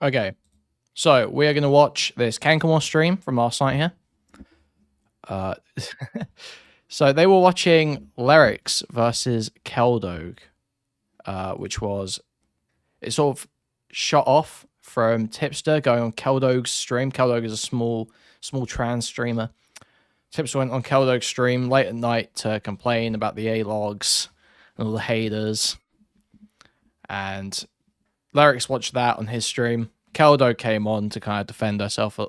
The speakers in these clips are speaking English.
Okay, so we are going to watch this Canklemore stream from last night here. So they were watching Lyrics versus Keldoge, which was it sort of shot off from Tipster going on Keldoge's stream. Keldoge is a small trans streamer. Tipster went on Keldoge's stream late at night to complain about the A-logs and all the haters. And Lyrics watched that on his stream. Keldoge came on to kind of defend himself a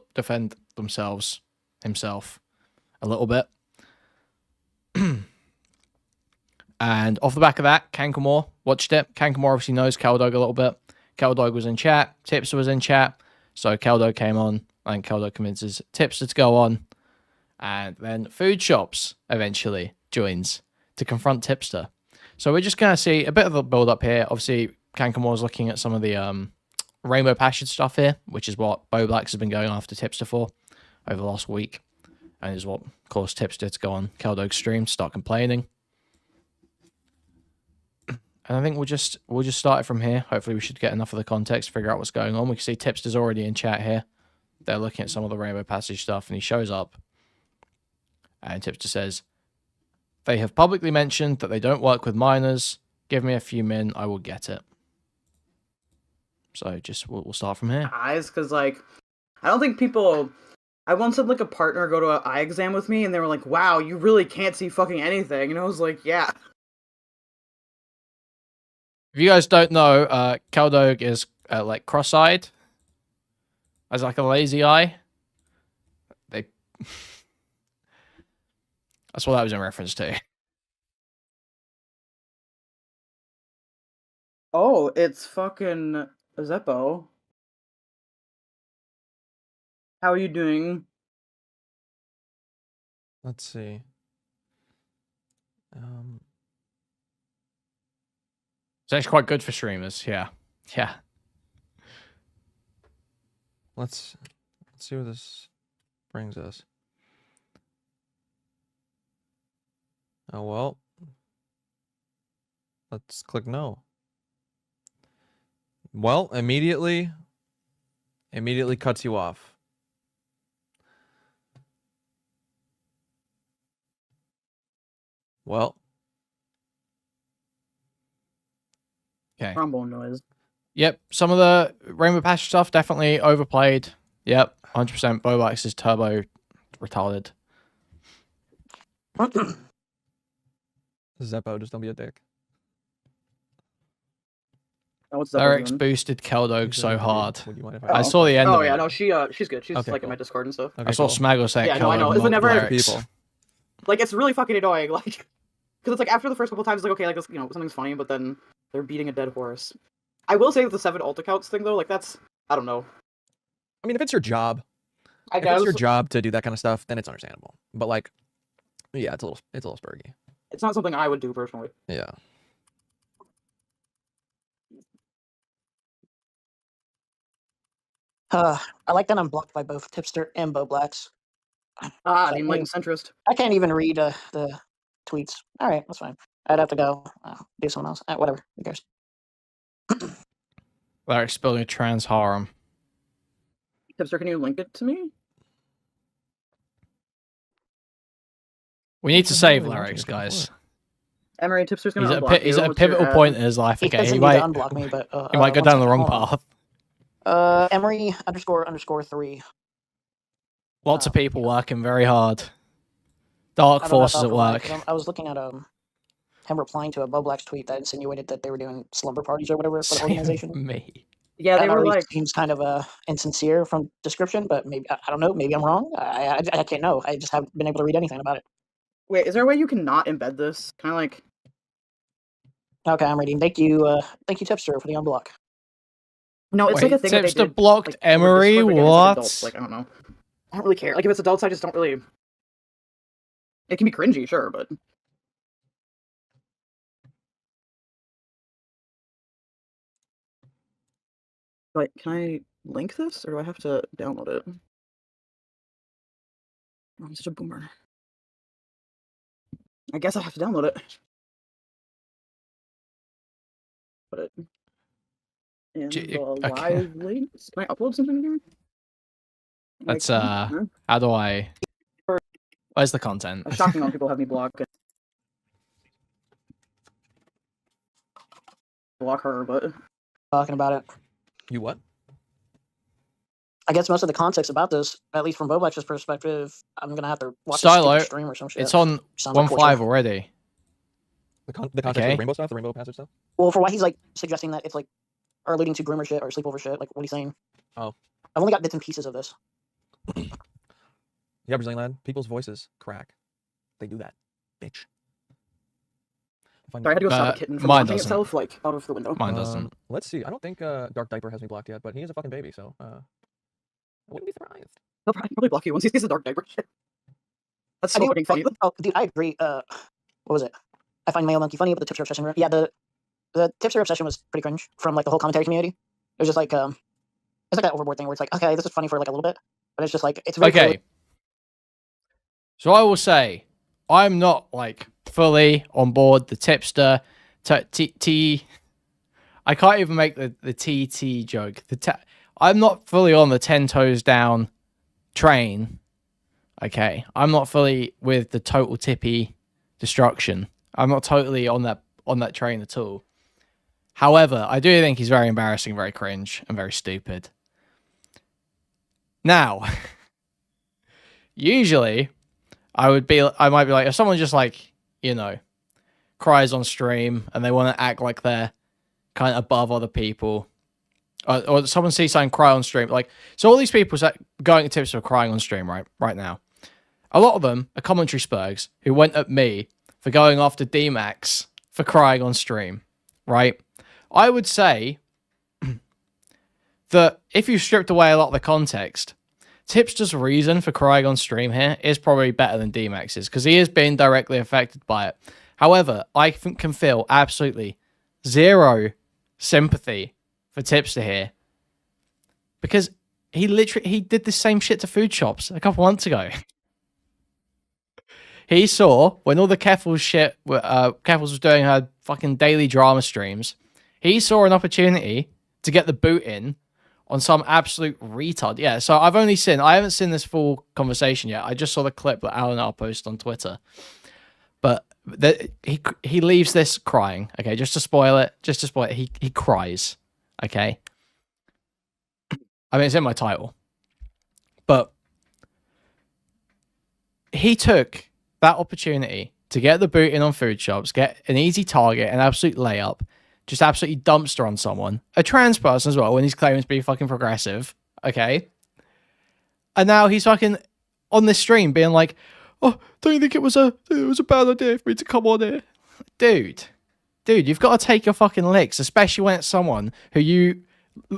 little bit. And off the back of that, Canklemore watched it. Canklemore obviously knows Keldoge a little bit. Keldoge was in chat. Tipster was in chat. So Keldoge came on, and Keldoge convinces Tipster to go on. And then Foodshops eventually joins to confront Tipster. So we're just going to see a bit of a build-up here. Obviously, Canklemore's looking at some of the Rainbow Passage stuff here, which is what BoBlax has been going after Tipster for over the last week. And is what caused Tipster to go on Keldoge's stream, start complaining. And I think we'll just start it from here. Hopefully we should get enough of the context, figure out what's going on. We can see Tipster's already in chat here. They're looking at some of the Rainbow Passage stuff, and he shows up. And Tipster says, "They have publicly mentioned that they don't work with minors. Give me a few min, I will get it." So just we'll start from here. Eyes, because like I don't think people. I once had like a partner go to an eye exam with me, and they were like, "Wow, you really can't see fucking anything," and I was like, "Yeah." If you guys don't know, Keldoge is like cross-eyed, as like a lazy eye. That's what that was in reference to. Oh, it's fucking Zeppo. How are you doing? Let's see. It's actually quite good for streamers. Yeah. Let's see where this brings us. Oh well. Let's click no. Well, immediately cuts you off. Well. Okay. Trombone noise. Yep. Some of the Rainbow Passage stuff definitely overplayed. Yep. 100% BoBlax is turbo retarded. Zeppo, just don't be a dick. Oh, what's Eric's boosted Keldoge so hard. I saw the end of it. Yeah, no, she's good. She's okay, like cool. in my Discord and stuff. Okay, I saw Smaggle saying yeah, no, I know. It's whenever Lyrics. people. Like, it's really fucking annoying, like, because it's like after the first couple times, it's like, okay, like, this, something's funny, but then they're beating a dead horse. I will say with the 7 alt accounts thing, though, like, that's, I don't know. I mean, if it's your job, I if guess it's your job to do that kind of stuff, then it's understandable. But, like, yeah, it's a little spurgy. It's not something I would do, personally. Yeah. I like that I'm blocked by both Tipster and BoBlax. I mean, like, centrist. I can't even read the tweets. All right, that's fine. I'd have to go do someone else. Whatever. Who cares? Lyrics building a trans harem. Tipster, can you link it to me? We need to save Lyrics, guys. Emery, Tipster's gonna unblock He's at a pivotal point in his life. He Okay, doesn't he need might to unblock me, but he might go down the wrong path. Emery __3. Lots of people working very hard. Dark forces at work. I was looking at him replying to a BoBlax tweet that insinuated that they were doing slumber parties or whatever for the organization. Me. Yeah, they were like seems kind of insincere from description, but maybe I don't know. Maybe I'm wrong. I can't know. I just haven't been able to read anything about it. Wait, is there a way you can not embed this? Kind of like. Okay, I'm reading. Thank you, Tipster, for the unblock. No, it's Wait, like a thing that they Tipster did, blocked like, Emery. Discord, What? Adults. Like, I don't know. I don't really care. Like, if it's adults, I just don't really. It can be cringy, sure, but. Wait, can I link this, or do I have to download it? I'm such a boomer. I guess I have to download it. But in J- the okay. live links. Can I upload something here? Let's Huh? how do I? Where's the content? A shocking amount of people have me block her, but Talking about it. You what? I guess most of the context about this, at least from Bobex's perspective, I'm gonna have to watch a Stylo, stupid stream or some shit. It's on Sounds like 1.5 torture. already. The context of Okay. the rainbow stuff, the rainbow passage stuff. Well, for why he's like suggesting that it's like, or alluding to groomer shit or sleepover shit, like what he's saying. Oh. I've only got bits and pieces of this. Yeah, Brazilian lad. People's voices crack. They do that, bitch. sorry, I had to go stop a kitten from mine launching doesn't. itself like out of the window. Mine doesn't. Let's see. I don't think Dark Diaper has me blocked yet, but he is a fucking baby, so I wouldn't be surprised. He'll probably block you once he sees the dark diaper shit. That's I so do- fucking funny. Oh, dude, I agree. What was it? I find Male Monkey funny, but the Tipster obsession. Yeah, the Tipster obsession was pretty cringe from like the whole commentary community. It was just like it's like that overboard thing where it's like, okay, this is funny for like a little bit, but it's just like it's very Okay. So I will say, I'm not like fully on board the Tipster. I can't even make the TT joke. I'm not fully on the 10 toes down train. Okay, I'm not fully with the total tippy destruction. I'm not totally on that train at all. However, I do think he's very embarrassing, very cringe, and very stupid. Now, usually, I might be like, if someone just like, cries on stream and they want to act like they're kind of above other people, or someone sees someone cry on stream, like, so all these people that going to Tipster are crying on stream right now. A lot of them are commentary spurgs who went at me for going after D-Max for crying on stream, right? I would say that if you stripped away a lot of the context, Tipster's reason for crying on stream here is probably better than D-Max's because he is being directly affected by it. However, I can feel absolutely zero sympathy for Tipster here because he did the same shit to Foodshops a couple months ago. He saw when all the Keffels was doing her fucking daily drama streams, he saw an opportunity to get the boot in on some absolute retard. Yeah, so I haven't seen this full conversation yet. I just saw the clip that Alan R posted on Twitter. But he leaves this crying, okay, just to spoil it, he cries, okay? I mean, it's in my title. But he took that opportunity to get the boot in on Foodshops, get an easy target, an absolute layup, just absolutely dumpster on someone, a trans person as well, when he's claiming to be fucking progressive, okay? And now he's fucking on this stream being like, oh, don't you think it was a bad idea for me to come on here? Dude, you've got to take your fucking licks, especially when it's someone who you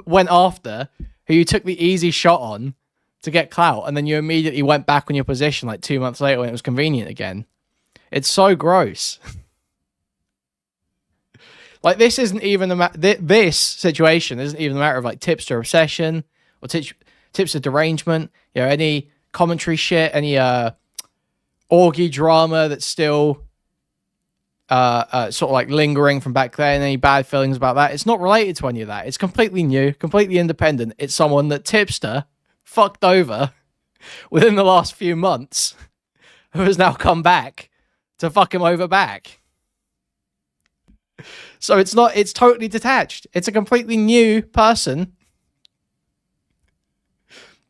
went after, who you took the easy shot on to get clout, and then you immediately went back on your position like 2 months later when it was convenient again. It's so gross. Like, this isn't even this situation isn't even a matter of like Tipster obsession or Tipster derangement, any commentary shit, any orgy drama that's still sort of like lingering from back then, any bad feelings about that. It's not related to any of that. It's completely new, completely independent. It's someone that Tipster fucked over within the last few months who has now come back to fuck him over back. So it's totally detached. It's a completely new person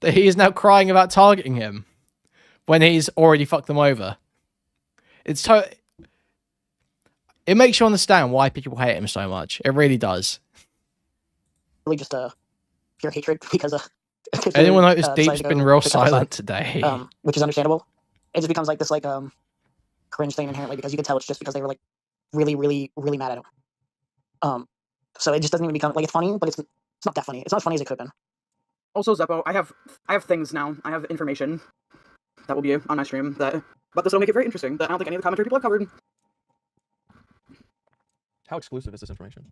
that he is now crying about targeting him when he's already fucked them over. It makes you understand why people hate him so much. It really does. Really just pure hatred because anyone notice Deep's been real silent today? Which is understandable. It just becomes like this cringe thing inherently because you can tell it's just because they were like really, really, really mad at him. So it just doesn't even become like it's funny, but it's not that funny. It's not as funny as it could have been. Also, Zeppo, I have things now. I have information that will be on my stream but this will make it very interesting that I don't think any of the commentary people have covered. How exclusive is this information?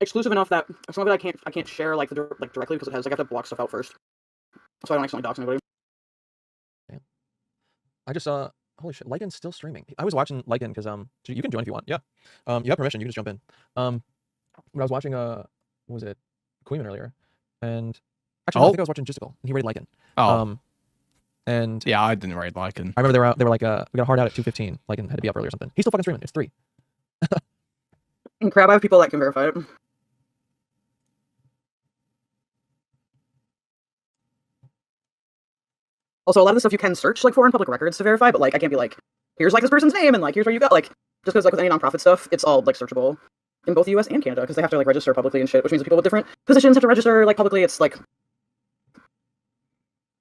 Exclusive enough that some of it I can't share directly because I have to block stuff out first, so I don't accidentally dox anybody. Damn. I just saw. Holy shit, Lycan's still streaming. I was watching Lycan because you can join if you want. Yeah. You have permission. You can just jump in. When I was watching was it Kuihman earlier, and actually no, I think I was watching Gisticle, and he rated Lycan. Oh, and yeah, I didn't rate Lycan. I remember they were like, we got a hard out at 2:15. Lycan had to be up early or something. He's still fucking streaming. It's 3. And Crab, I have people that can verify it. Also, a lot of the stuff you can search like for in public records to verify, but like I can't be like, here's like this person's name and like here's where you got like, just because like with any nonprofit stuff, it's all like searchable in both the U.S. and Canada because they have to like register publicly and shit, which means that people with different positions have to register like publicly. It's like,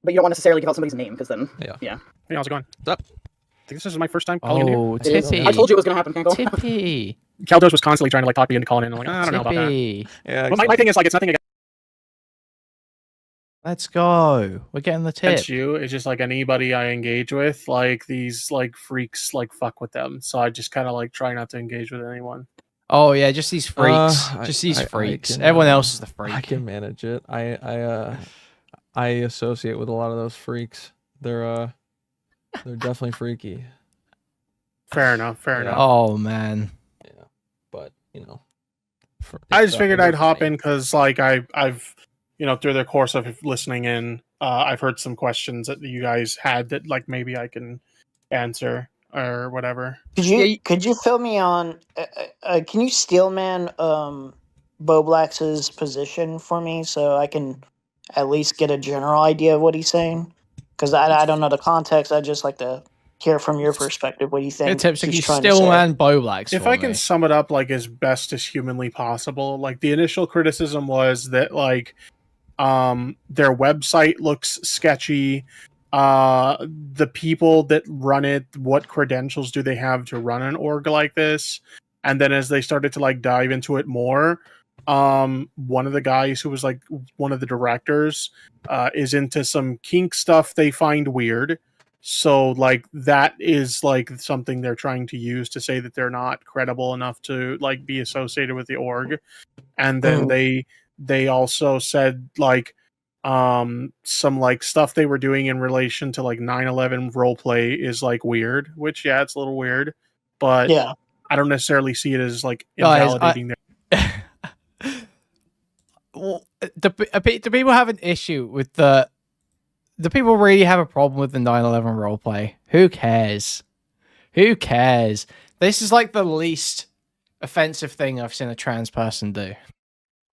but you don't want to necessarily give out somebody's name because then yeah. Hey, how's it going? What's up? I think this is my first time calling in here. Oh, Tippy. I told you it was gonna happen, Cankle. Tippy. Keldoge was constantly trying to like talk me into calling in. I'm like, I don't know about that. Tippy. Yeah. But my thing is like, it's nothing Let's go. We're getting the tip. against you. It's just like anybody I engage with, like these like freaks, like fuck with them. So I just kind of like try not to engage with anyone. Oh yeah, just these freaks. Just these freaks. Everyone else is the freak. I can manage it. I associate with a lot of those freaks. They're definitely freaky. Fair enough. Fair enough. Oh man. Yeah, but you know, I just figured I'd hop in because like I've you know through the course of listening in, I've heard some questions that you guys had that like maybe I can answer or whatever. Could you fill me on? Can you steelman Bo Blacks's position for me so I can at least get a general idea of what he's saying? Because I don't know the context. I just like to hear from your perspective what you think. Good tips. he's You trying to still say. man Bo Blacks. If I can sum it up like as best as humanly possible, like the initial criticism was that like their website looks sketchy. The people that run it, what credentials do they have to run an org like this? And then as they started to like dive into it more, one of the guys who was like one of the directors is into some kink stuff they find weird. So like that is like something they're trying to use to say that they're not credible enough to like be associated with the org. And then they also said like some like stuff they were doing in relation to like 9/11 roleplay is like weird, which yeah, it's a little weird, but Yeah. I don't necessarily see it as like Guys, invalidating their well, do people have an issue with the? Do people really have a problem with the 9/11 roleplay? Who cares? Who cares? This is like the least offensive thing I've seen a trans person do.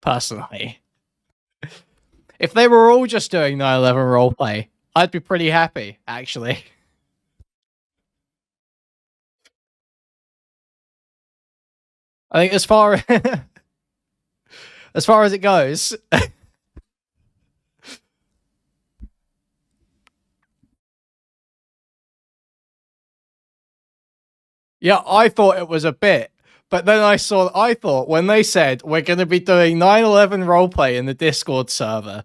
Personally, if they were all just doing 9/11 roleplay, I'd be pretty happy. Actually, I think as far as it goes. Yeah, I thought it was a bit, but then I thought when they said we're going to be doing 9/11 roleplay in the Discord server,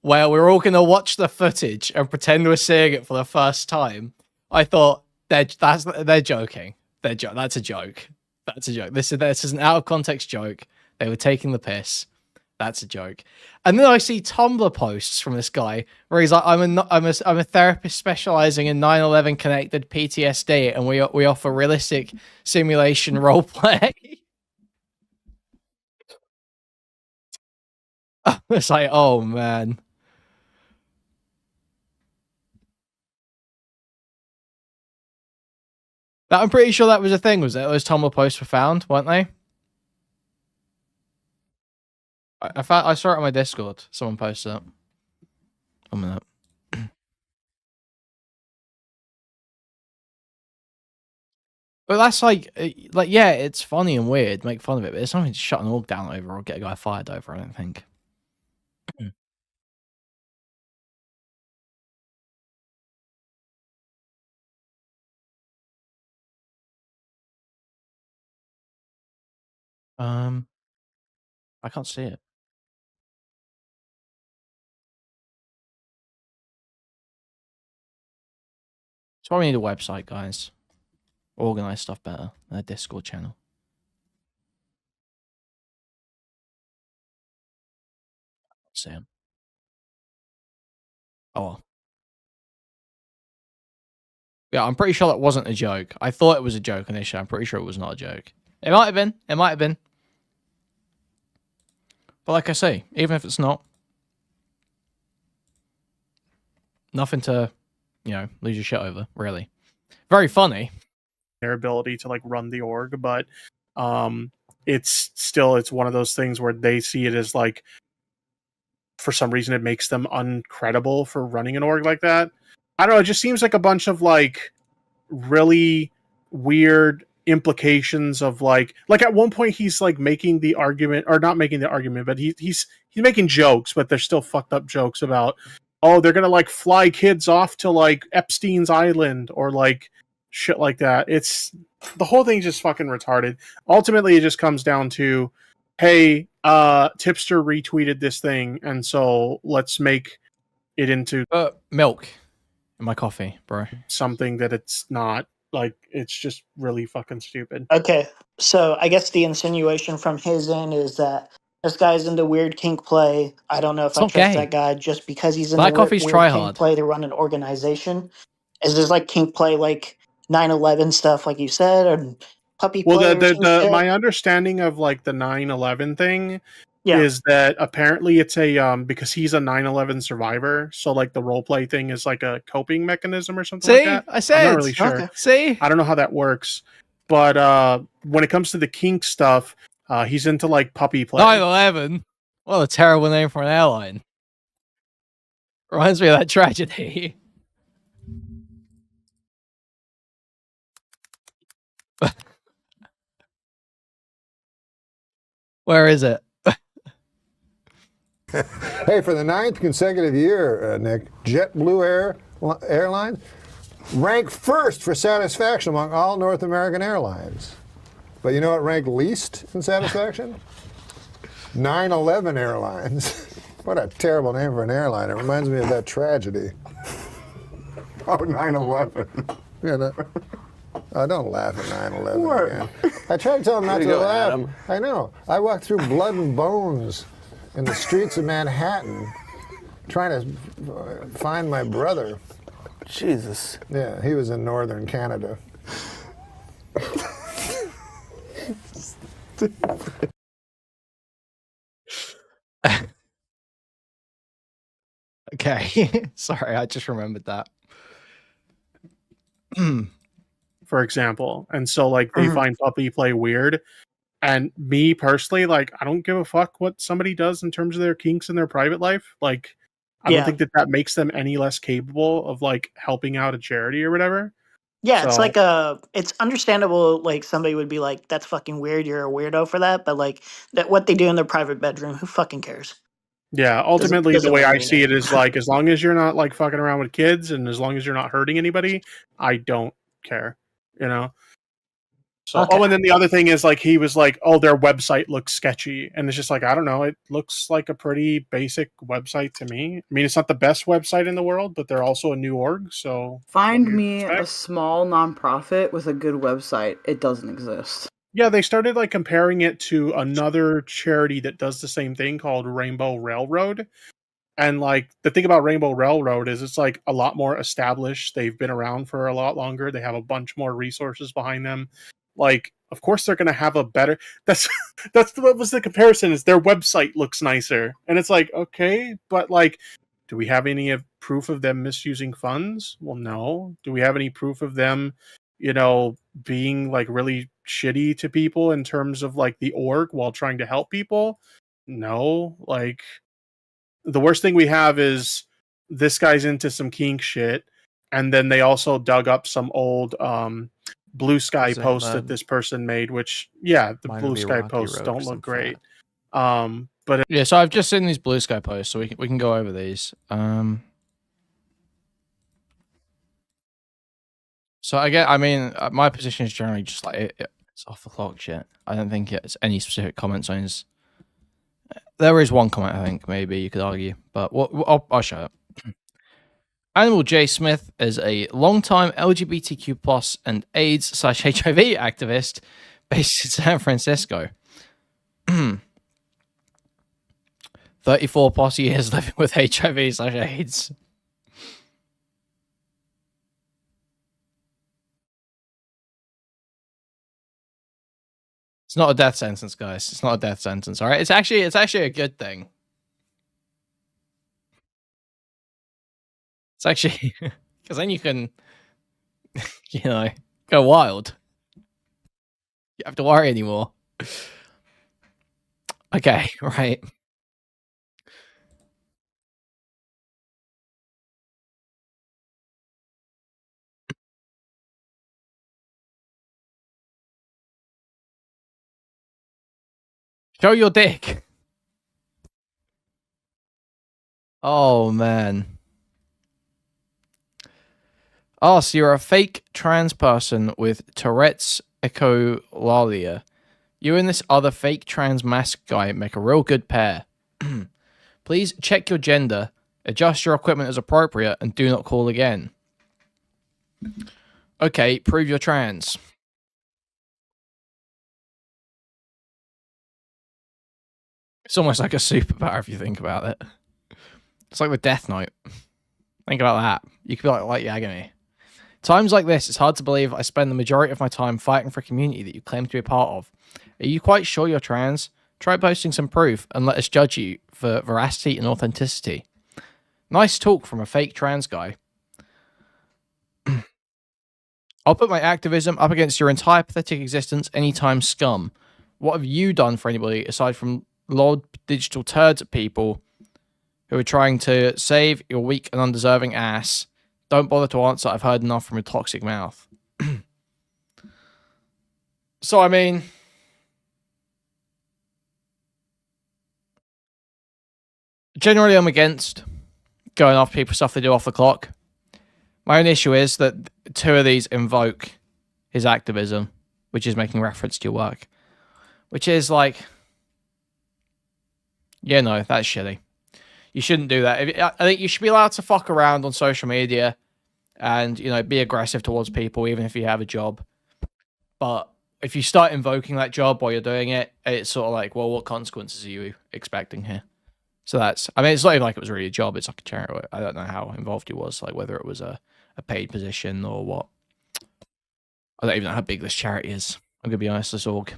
where we're all going to watch the footage and pretend we're seeing it for the first time, I thought they're joking. That's a joke. That's a joke. This is an out of context joke. They were taking the piss. That's a joke. And then I see Tumblr posts from this guy where he's like, I'm a therapist specializing in 9/11 connected PTSD, and we offer realistic simulation roleplay. It's like, oh man. I'm pretty sure that was a thing, was it? Those Tumblr posts were found, weren't they? I saw it on my Discord. Someone posted it. 1 minute. But that's like, yeah, it's funny and weird. Make fun of it, but it's nothing to shut an org down over or get a guy fired over. I don't think. I can't see it. So we need a website, guys. Organize stuff better. A Discord channel. See him. Oh well. Yeah, I'm pretty sure that wasn't a joke. I thought it was a joke initially. I'm pretty sure it was not a joke. It might have been. It might have been. But like I say, even if it's not, nothing to, you know, lose your shit over, really. Very funny. Their ability to like run the org, but it's one of those things where they see it as like, for some reason it makes them uncredible for running an org like that. I don't know, it just seems like a bunch of like really weird implications of like at one point he's like making the argument, or not making the argument, but he's making jokes, but they're still fucked up jokes about, oh, they're gonna like fly kids off to like Epstein's Island or like shit like that. It's the whole thing's just fucking retarded. Ultimately it just comes down to, hey, Tipster retweeted this thing, and so let's make it into milk in my coffee, bro. something that it's not. Like, it's just really fucking stupid. Okay, so I guess the insinuation from his end is that this guy's into weird kink play. I don't know if I trust okay. that guy just because he's Black into coffee's weird try kink hard. play to run an organization. Is this like kink play, like 9/11 stuff, like you said, or puppy play? Well, or some shit? my understanding of like the 9/11 thing Yeah. is that apparently it's a because he's a 9/11 survivor, so like the role play thing is like a coping mechanism or something like that. I said. I'm not really sure. Okay. See, I don't know how that works, but when it comes to the kink stuff, he's into like puppy play. 9/11. What a terrible name for an airline. Reminds me of that tragedy. Where is it? Hey, for the 9th consecutive year, Nick, JetBlue Airlines ranked first for satisfaction among all North American airlines. But you know what ranked least in satisfaction? 9/11 Airlines. What a terrible name for an airline. It reminds me of that tragedy. Oh, 9/11. Yeah, don't laugh at 9/11 again. I tried to tell him not to laugh. Adam. I know. I walked through blood and bones in the streets of Manhattan trying to find my brother. Jesus. Yeah, he was in northern Canada. Okay. Sorry, I just remembered that. For example, and so like they find puppy play weird, and me personally, like, I don't give a fuck what somebody does in terms of their kinks in their private life. Like, I don't think that makes them any less capable of like helping out a charity or whatever. Yeah, it's So- like it's understandable. Like somebody would be like, "That's fucking weird. You're a weirdo for that." But like that, what they do in their private bedroom, who fucking cares? Yeah, ultimately doesn't the way really I mean see it anything. is like, as long as you're not like fucking around with kids and as long as you're not hurting anybody, I don't care, you know? So, Okay. oh, and then the other thing is like, he was like, oh, their website looks sketchy. And it's just like, I don't know. It looks like a pretty basic website to me. I mean, it's not the best website in the world, but they're also a new org. So Find what do you me a expect? small nonprofit with a good website. It doesn't exist. Yeah, they started like comparing it to another charity that does the same thing called Rainbow Railroad. And like the thing about Rainbow Railroad is it's like a lot more established. They've been around for a lot longer. They have a bunch more resources behind them. Like, of course they're going to have a better. That's what was the comparison, is their website looks nicer. And it's like, okay, but like, do we have any proof of them misusing funds? Well, no. Do we have any proof of them, you know, being like really shitty to people in terms of like the org while trying to help people? No. Like, the worst thing we have is this guy's into some kink shit, and then they also dug up some old Blue Sky Isn't posts that that- this person made, which, yeah, the Mine would Blue be Sky Rocky posts Road don't 'cause I'm look great. fat. But Yeah, so I've just seen these Blue Sky posts, so we can go over these. So I mean, my position is generally just like it's off the clock shit. I don't think it's any specific comment zones. There is one comment I think maybe you could argue, but I'll show it. Animal J. Smith is a long-time LGBTQ plus and AIDS/HIV activist based in San Francisco. 34 plus years living with HIV/AIDS. It's not a death sentence, guys. It's not a death sentence. All right. It's actually a good thing. It's actually because then you can, you know, go wild. You don't have to worry anymore. Okay, right. Show your dick. Oh man. Oh, so you're a fake trans person with Tourette's echolalia. You and this other fake trans mask guy make a real good pair. Please check your gender, adjust your equipment as appropriate, and do not call again. Okay, prove you're trans. It's almost like a superpower if you think about it. It's like the Death Note. Think about that. You could be like Yagami. Times like this, it's hard to believe I spend the majority of my time fighting for a community that you claim to be a part of. Are you quite sure you're trans? Try posting some proof and let us judge you for veracity and authenticity. Nice talk from a fake trans guy. I'll put my activism up against your entire pathetic existence anytime, scum. What have you done for anybody aside from lord digital turds at people who are trying to save your weak and undeserving ass? Don't bother to answer. I've heard enough from your toxic mouth. So, I mean, generally I'm against going off people stuff they do off the clock. My own issue is that two of these invoke his activism, which is making reference to your work, which is like, yeah, no, that's shitty. You shouldn't do that. I think you should be allowed to fuck around on social media and, you know, be aggressive towards people, even if you have a job. But if you start invoking that job while you're doing it, it's sort of like, well, what consequences are you expecting here? So that's, I mean, it's not even like it was really a job. It's like a charity. I don't know how involved he was, like whether it was a paid position or what. I don't even know how big this charity is. I'm going to be honest, this org.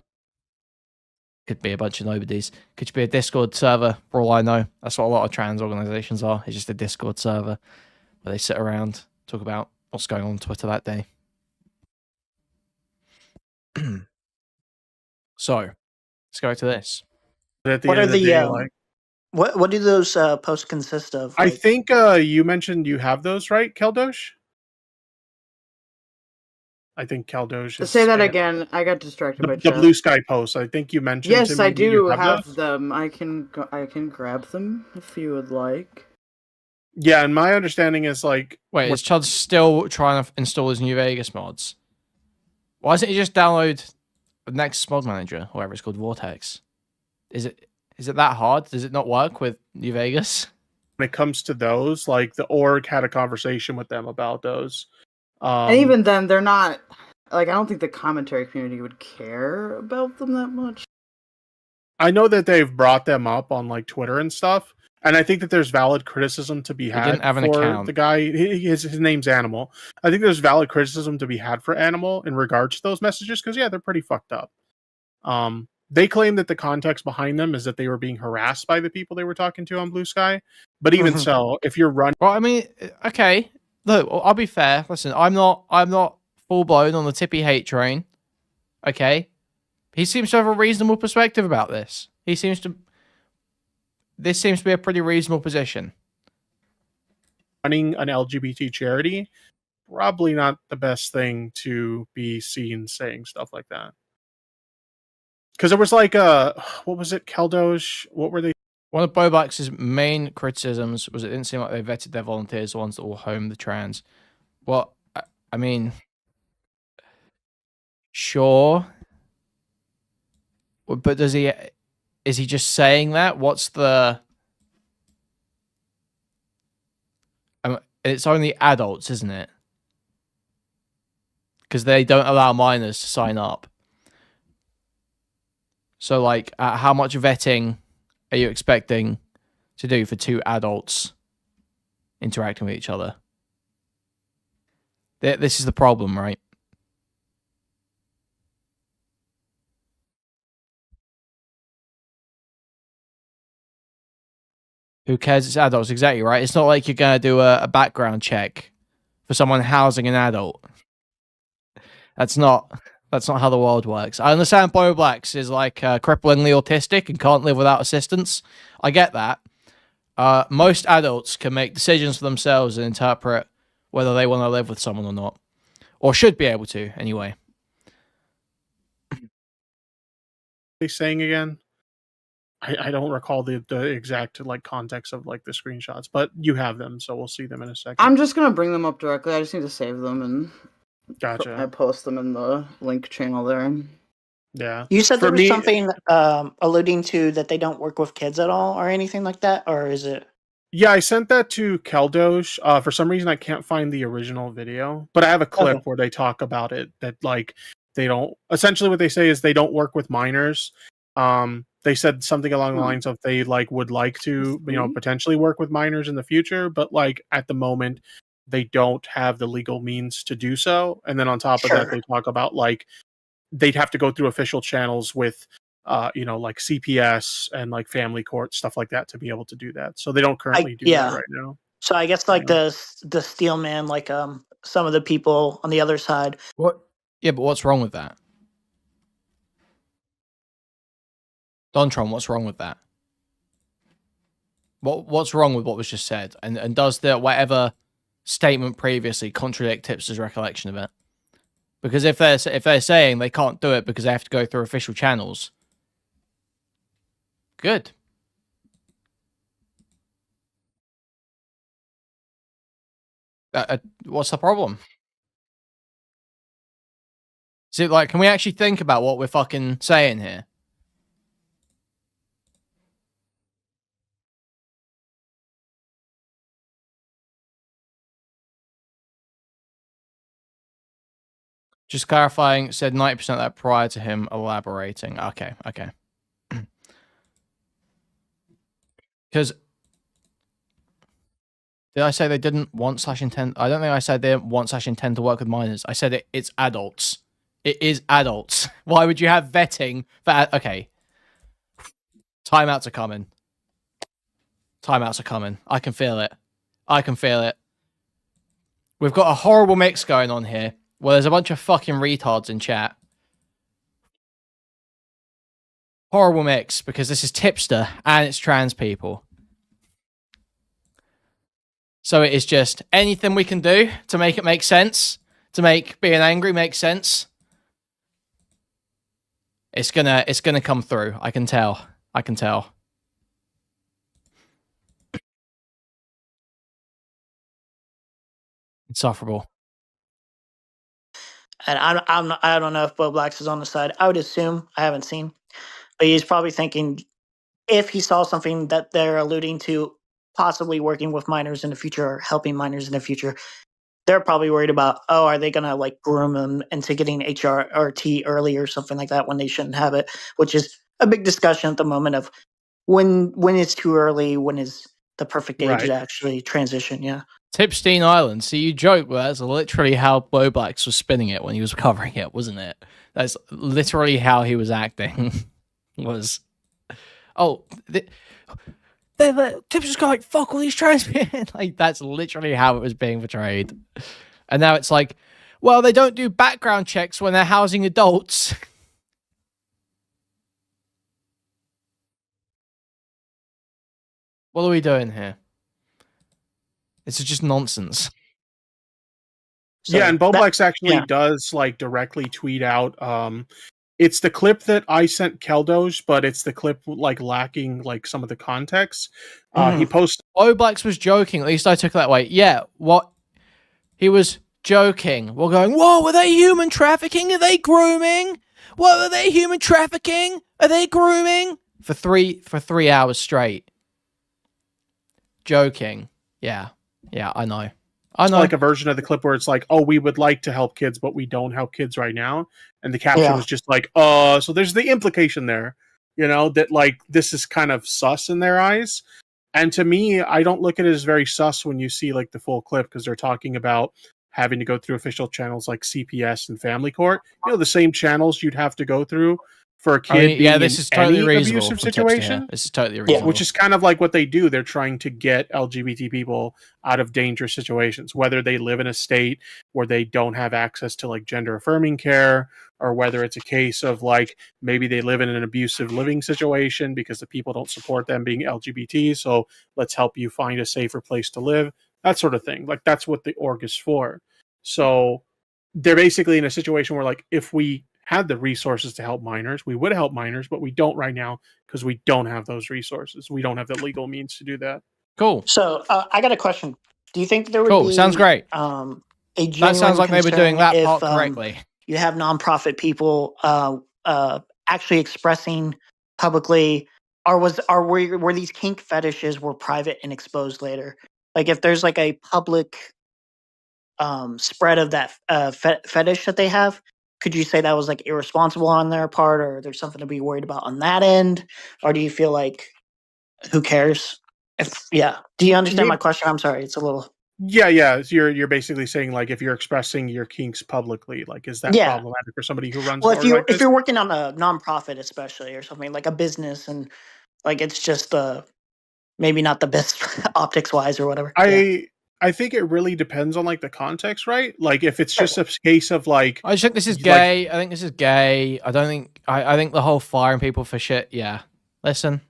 Could be a bunch of nobodies. Could be a Discord server, for all I know. That's what a lot of trans organizations are. It's just a Discord server where they sit around, talk about what's going on Twitter that day. So, let's go to this. At the What end are of the the day, like, what do those posts consist of? I Like, think you mentioned you have those, right, Keldoge? I think Keldoge is Say that again. I got distracted by the chat. blue sky post. I think you mentioned Yes, to me I that you do have those. them. I can grab them if you would like. Yeah, and my understanding is like, Wait, is Chud still trying to install his New Vegas mods? Why doesn't he just download the next mod manager, whatever it's called, Vortex? Is it that hard? Does it not work with New Vegas? when it comes to those, like the org had a conversation with them about those. And even then, they're not like, I don't think the commentary community would care about them that much. I know that they've brought them up on like Twitter and stuff, and I think that there's valid criticism to be had didn't have an for account. the guy. His name's Animal. I think there's valid criticism to be had for Animal in regards to those messages because yeah, they're pretty fucked up. They claim that the context behind them is that they were being harassed by the people they were talking to on Blue Sky. But even so, if you're running, Well, I mean, okay. Look, I'll be fair. Listen, I'm not full blown on the Tippy hate train. Okay, he seems to have a reasonable perspective about this. This seems to be a pretty reasonable position. running an LGBT charity, probably not the best thing to be seen saying stuff like that. Because there was like what was it, Keldoge? What were they? One of Bobax's main criticisms was it didn't seem like they vetted their volunteers, the ones that will home the trans. Well, I mean, sure, but is he just saying that? What's the? It's only adults, isn't it? Because they don't allow minors to sign up. So, like, how much vetting are you expecting to do for two adults interacting with each other? This is the problem, right? Who cares? It's adults, exactly right. It's not like you're gonna do a background check for someone housing an adult. That's not how the world works. I understand Bo Blacks is like cripplingly autistic and can't live without assistance. I get that. Most adults can make decisions for themselves and interpret whether they want to live with someone or not, or should be able to anyway. They saying again? I don't recall the exact like context of like the screenshots, but you have them, so we'll see them in a second. I'm just gonna bring them up directly. I just need to save them and Gotcha. I post them in the link channel there. Yeah. You said For there was me- something alluding to that they don't work with kids at all or anything like that, or is it? Yeah, I sent that to Keldoge. For some reason, I can't find the original video, but I have a clip Okay. where they talk about it. That like they don't. Essentially, what they say is they don't work with minors. They said something along the lines of they like would like to, potentially work with minors in the future, but like at the moment, they don't have the legal means to do so. And then on top of that, they talk about like they'd have to go through official channels with like CPS and like family court, stuff like that to be able to do that. So they don't currently do that right now. So I guess like the steel man, like some of the people on the other side. What? Yeah, but what's wrong with that? Dontron, what's wrong with that? What's wrong with what was just said? And does the whatever statement previously contradict Tipster's recollection of it? Because if they're saying they can't do it because they have to go through official channels, good. What's the problem? See, like, can we actually think about what we're fucking saying here? Just clarifying, said 90% of that prior to him elaborating. Okay. Because did I say they didn't want / intend? I don't think I said they didn't want / intend to work with minors. I said it's adults. It is adults. Why would you have vetting for... Okay. Timeouts are coming. Timeouts are coming. I can feel it. We've got a horrible mix going on here. Well, there's a bunch of fucking retards in chat. Horrible mix, because this is Tipster and it's trans people. So it is just anything we can do to make it make sense, to make being angry make sense. It's gonna come through. I can tell. Insufferable. And I don't know if Bo Blacks is on the side. I would assume, I haven't seen, but he's probably thinking if he saw something that they're alluding to possibly working with minors in the future or helping minors in the future, they're probably worried about, oh, are they gonna like groom them into getting HRT early or something like that when they shouldn't have it, which is a big discussion at the moment of when it's too early, when is the perfect age to actually transition. Yeah. Tipstein Island. See, you joke, but that's literally how Bo Blacks was spinning it when he was covering it, wasn't it? That's literally how he was acting. Tipster's got like fuck all these trans men. Like that's literally how it was being portrayed. And now it's like, well, they don't do background checks when they're housing adults. What are we doing here? This is just nonsense. So and Bo Blacks actually does like directly tweet out. It's the clip that I sent Keldoge, but it's the clip like lacking like some of the context. He posted. Bo Blacks was joking. At least I took it that way. Yeah, what he was joking. We're going. Whoa, were they human trafficking? Are they grooming? What are they human trafficking? Are they grooming? For 3 hours straight. Joking. Yeah, I know. It's like a version of the clip where it's like, oh, we would like to help kids, but we don't help kids right now. And the caption was just like, so there's the implication there, that like this is kind of sus in their eyes. And to me, I don't look at it as very sus when you see like the full clip, because they're talking about having to go through official channels like CPS and family court, the same channels you'd have to go through for a kid being yeah, this is totally any reasonable. abusive from Tipster here. situation. This is totally reasonable. Which is kind of like what they do. They're trying to get LGBT people out of dangerous situations, whether they live in a state where they don't have access to like gender affirming care, or whether it's a case of like maybe they live in an abusive living situation because the people don't support them being LGBT. So let's help you find a safer place to live, that sort of thing. Like that's what the org is for. So they're basically in a situation where like if we had the resources to help minors, we would help minors, but we don't right now because we don't have those resources. We don't have the legal means to do that. Cool. So I got a question. Do you think there would Cool. be Sounds great. A genuine That sounds like they were doing that concern part if, correctly. you have nonprofit people actually expressing publicly, or were these kink fetishes were private and exposed later? Like if there's like a public spread of that fetish that they have, could you say that was like irresponsible on their part, or there's something to be worried about on that end, or do you feel like who cares? Do you understand my question? I'm sorry, it's a little. Yeah. So you're basically saying like if you're expressing your kinks publicly, like is that problematic for somebody who runs? Well, if you're working on a nonprofit, especially or something like a business, and like it's just maybe not the best optics wise or whatever. I think it really depends on like the context, right? Like if it's just a case of like, I just think this is gay. I think this is gay. I don't think. I think the whole firing people for shit. Yeah, listen.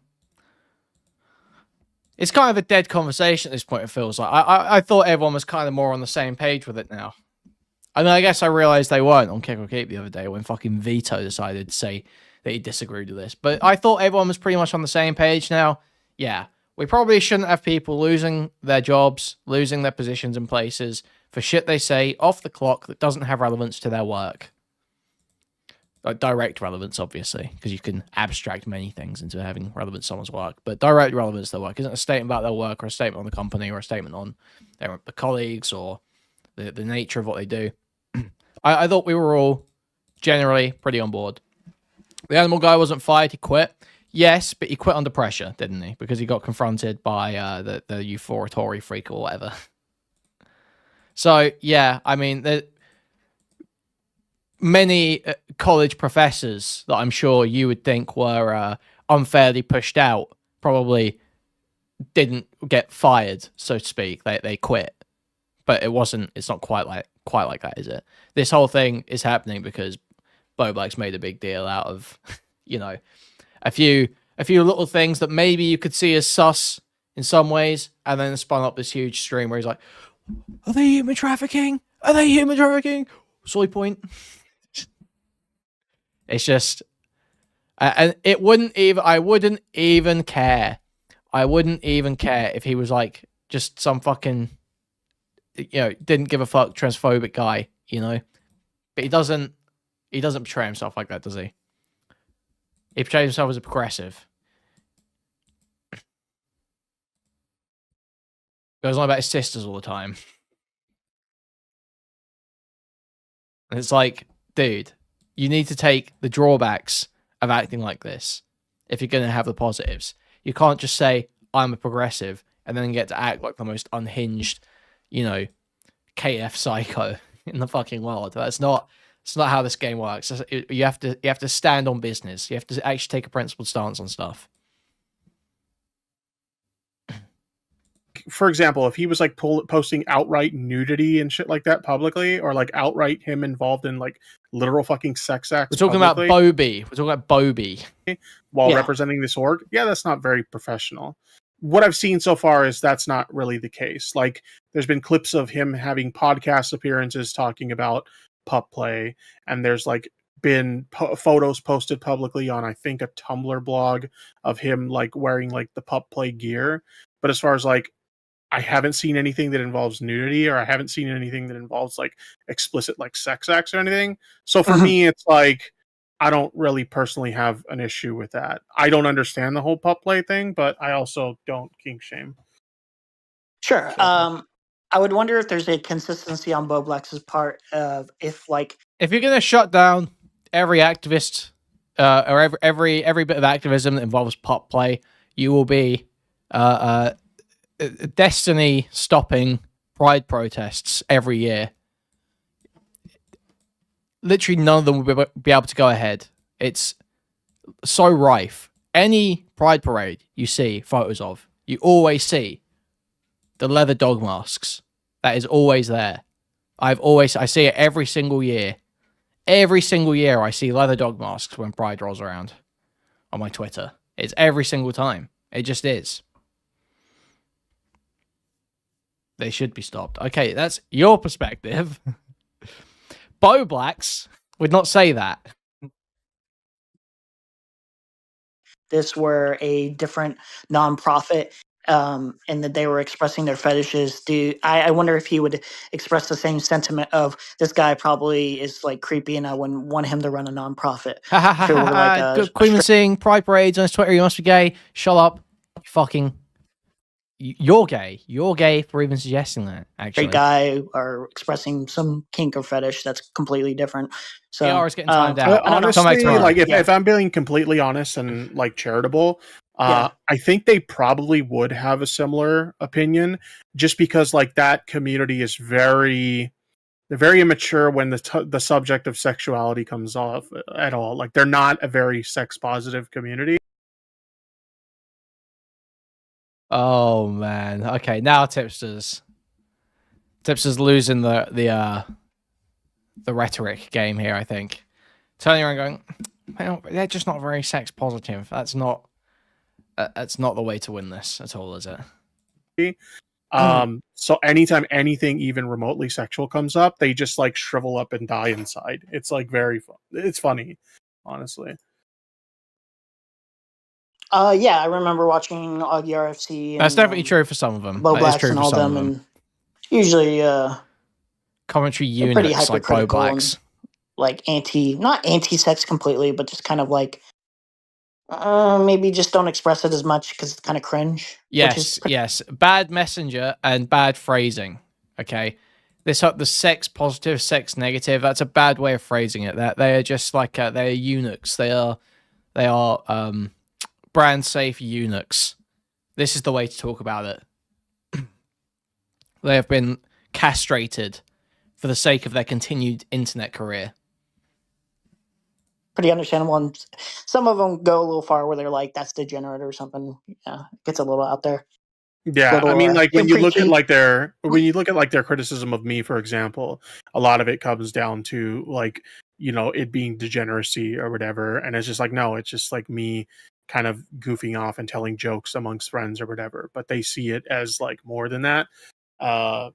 It's kind of a dead conversation at this point, it feels like. I thought everyone was kind of more on the same page with it now. I mean, I guess I realized they weren't on Kick or Keep the other day when fucking Vito decided to say that he disagreed with this. But I thought everyone was pretty much on the same page now. Yeah, we probably shouldn't have people losing their jobs, losing their positions and places for shit they say off the clock that doesn't have relevance to their work. Like direct relevance, obviously, because you can abstract many things into having relevance to someone's work. But direct relevance to their work isn't a statement about their work or a statement on the company or a statement on their colleagues or the nature of what they do. I thought we were all generally pretty on board. The animal guy wasn't fired, he quit. Yes, but he quit under pressure, didn't he? Because he got confronted by the euphoratory freak or whatever. So, yeah, I mean, many college professors that I'm sure you would think were unfairly pushed out probably didn't get fired, so to speak. They quit. But it's not quite like that, is it? This whole thing is happening because Bo Black's made a big deal out of, you know, a few little things that maybe you could see as sus in some ways, and then spun up this huge stream where he's like, are they human trafficking? Are they human trafficking? Soy point. It's just, and I wouldn't even care. I wouldn't even care if he was like just some fucking, you know, didn't give a fuck transphobic guy, you know. But he doesn't portray himself like that, does he? He portrays himself as a progressive. Goes on about his sisters all the time. And it's like, dude, you need to take the drawbacks of acting like this if you're going to have the positives. You can't just say, I'm a progressive, and then get to act like the most unhinged, you know, KF psycho in the fucking world. It's not how this game works. You have to stand on business. You have to actually take a principled stance on stuff. For example, if he was like posting outright nudity and shit like that publicly, or like outright him involved in like literal fucking sex acts. We're talking publicly, about Bobby. We're talking about Bobby. While representing this org. Yeah, that's not very professional. What I've seen so far is that's not really the case. Like, there's been clips of him having podcast appearances talking about pup play, and there's like been photos posted publicly on, I think, a Tumblr blog of him like wearing like the pup play gear. But as far as like, I haven't seen anything that involves nudity, or I haven't seen anything that involves like explicit like sex acts or anything. So for me, it's like, I don't really personally have an issue with that. I don't understand the whole pup play thing, but I also don't kink shame. Sure. So. I would wonder if there's a consistency on Bo Black's part of if you're gonna shut down every activist or every bit of activism that involves pup play, you will be destiny stopping pride protests every year. Literally none of them will be able to go ahead. It's so rife. Any pride parade you see photos of, you always see the leather dog masks. That is always there. I see it every single year. Every single year I see leather dog masks when Pride rolls around on my Twitter. It's every single time. It just is. They should be stopped. Okay, that's your perspective. Bo Blacks would not say that. This were a different nonprofit, and that they were expressing their fetishes. I wonder if he would express the same sentiment of this guy probably is like creepy, and I wouldn't want him to run a nonprofit. If it were like a Kuihman sing pride parades on his Twitter. You must be gay. Shut up. Fucking. You're gay. You're gay for even suggesting that. Actually, straight guy or expressing some kink or fetish that's completely different. So PR is getting timed out. Honestly, like if I'm being completely honest and like charitable, I think they probably would have a similar opinion, just because like that community is they're very immature when the subject of sexuality comes off at all. Like they're not a very sex positive community. Oh man. Okay, now Tipster's losing the rhetoric game here, I think. Turning around going, well, they're just not very sex positive. That's not the way to win this at all, is it? So anytime anything even remotely sexual comes up, they just like shrivel up and die inside. It's like very fun. It's funny, honestly. Yeah, I remember watching the RFC. That's definitely true for some of them. Bo Blacks and all them, and usually commentary units like Bo Blacks, like not anti-sex completely, but just kind of like maybe just don't express it as much because it's kind of cringe. Yes, bad messenger and bad phrasing. Okay, the sex positive, sex negative. That's a bad way of phrasing it. That they are just like they're eunuchs. They are brand safe eunuchs. This is the way to talk about it. They have been castrated for the sake of their continued internet career. Pretty understandable. And some of them go a little far where they're like, that's degenerate or something. Yeah, it gets a little out there. Yeah, I mean, like when you look at like their criticism of me, for example, a lot of it comes down to like, you know, it being degeneracy or whatever, and it's just like, no, it's just like me kind of goofing off and telling jokes amongst friends or whatever, but they see it as like more than that.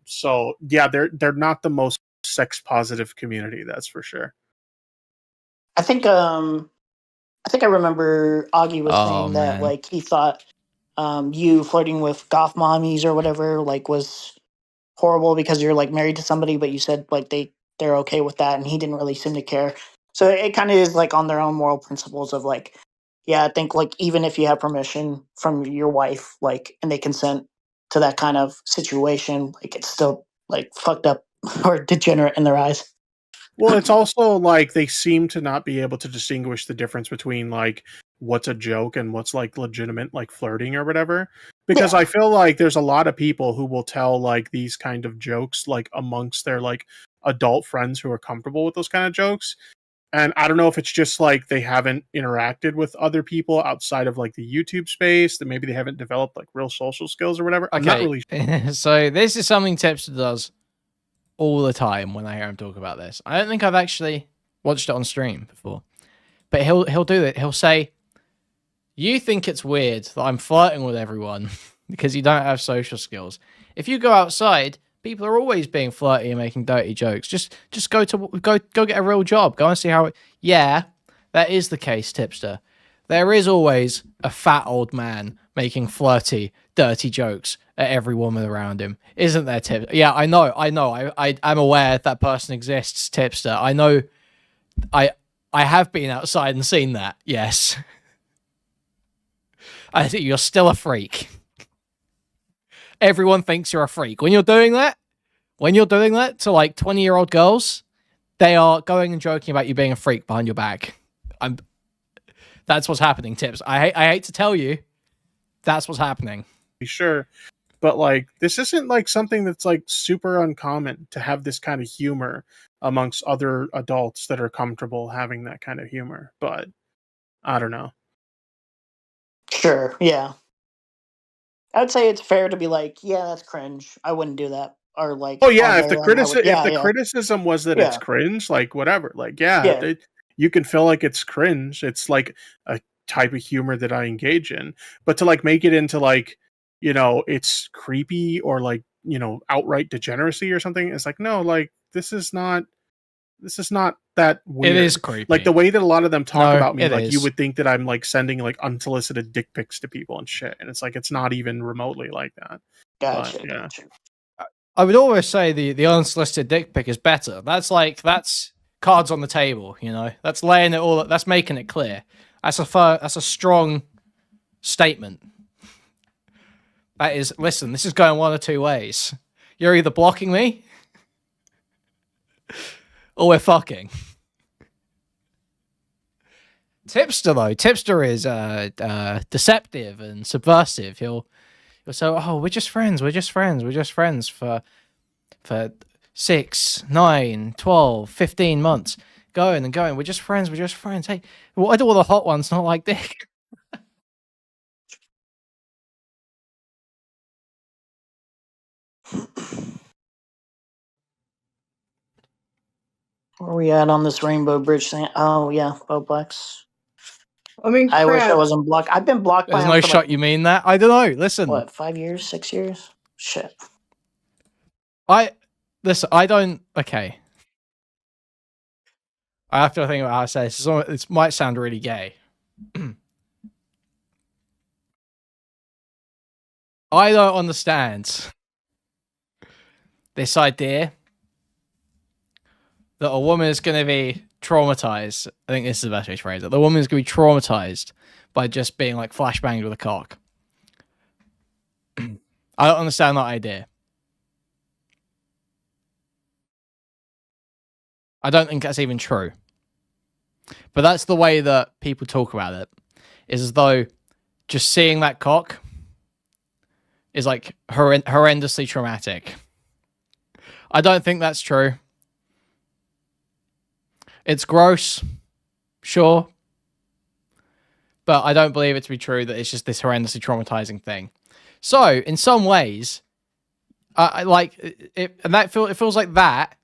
So yeah, they're not the most sex positive community, that's for sure. I think I remember Augie was saying that like he thought you flirting with goth mommies or whatever like was horrible because you're like married to somebody, but you said like they're okay with that, and he didn't really seem to care. So it kind of is like on their own moral principles of like, yeah, I think like even if you have permission from your wife, like, and they consent to that kind of situation, like it's still like fucked up or degenerate in their eyes. Well, it's also like they seem to not be able to distinguish the difference between like what's a joke and what's like legitimate like flirting or whatever. Because I feel like there's a lot of people who will tell like these kind of jokes like amongst their like adult friends who are comfortable with those kind of jokes. And I don't know if it's just like they haven't interacted with other people outside of like the YouTube space, that maybe they haven't developed like real social skills or whatever. Okay. I'm not really sure. So this is something Tipster does all the time when I hear him talk about this. I don't think I've actually watched it on stream before, but he'll do it. He'll say, "You think it's weird that I'm flirting with everyone because you don't have social skills. If you go outside, people are always being flirty and making dirty jokes. Just go get a real job. Go and see how it." Yeah, that is the case, Tipster. There is always a fat old man making flirty, dirty jokes at every woman around him, isn't there, Tipster? Yeah, I know. I'm aware that person exists, Tipster. I know. I have been outside and seen that. Yes. I think you're still a freak. Everyone thinks you're a freak when you're doing that. When you're doing that to like 20-year-old girls, they are going and joking about you being a freak behind your back. That's what's happening, Tips. I hate to tell you, that's what's happening. Sure, but like this isn't like something that's like super uncommon to have this kind of humor amongst other adults that are comfortable having that kind of humor. But I don't know. Sure, yeah. I'd say it's fair to be like, yeah, that's cringe. I wouldn't do that. Or like, Oh yeah, okay, then I would. if Yeah, the yeah, criticism was that it's yeah, cringe, like whatever, like yeah, yeah. you can feel like it's cringe. It's like a type of humor that I engage in, but to like make it into like, you know, it's creepy or like, you know, outright degeneracy or something, it's like no, like this is not that weird. It is creepy. Like the way that a lot of them talk No, about me, it like you is. would think that I'm like sending like unsolicited dick pics to people and shit, and it's like it's not even remotely like that. Gotcha, But, yeah. gotcha. I would always say the unsolicited dick pic is better. That's cards on the table, you know. That's laying it all. That's making it clear. That's a strong statement. That is, listen, this is going one of two ways. You're either blocking me, or we're fucking. Tipster though, Tipster is deceptive and subversive. He'll say, "Oh, we're just friends. We're just friends. We're just friends for 6, 9, 12, 15 months, going and going. We're just friends. We're just friends. Hey, why do all the hot ones not like dick?" Where are we at on this Rainbow Bridge thing? Oh yeah, Boblex. I mean, I wish I crap. wasn't blocked. I've been blocked by There's him no for shot like, you mean that. I don't know. Listen, what, 5 years, 6 years? Shit. listen. I don't. Okay. I have to think about how I say this. This might sound really gay. I don't understand this idea that a woman is going to be traumatized. I think this is the best way to phrase it. The woman is going to be traumatized by just being like flashbanged with a cock. I don't understand that idea. I don't think that's even true. But that's the way that people talk about it. Is as though just seeing that cock is like horrendously traumatic. I don't think that's true. It's gross, sure. But I don't believe it to be true that it's just this horrendously traumatizing thing. So, in some ways, I like it, and it feels like that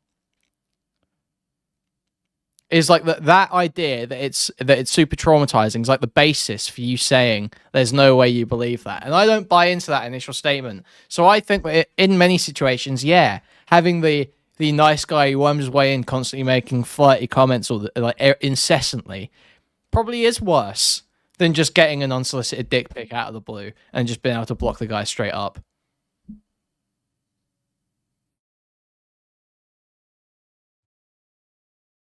is like that idea that it's super traumatizing is like the basis for you saying there's no way you believe that. And I don't buy into that initial statement. So I think that in many situations, yeah, having the nice guy who worms his way in, constantly making flirty comments or like incessantly, probably is worse than just getting an unsolicited dick pic out of the blue and just being able to block the guy straight up.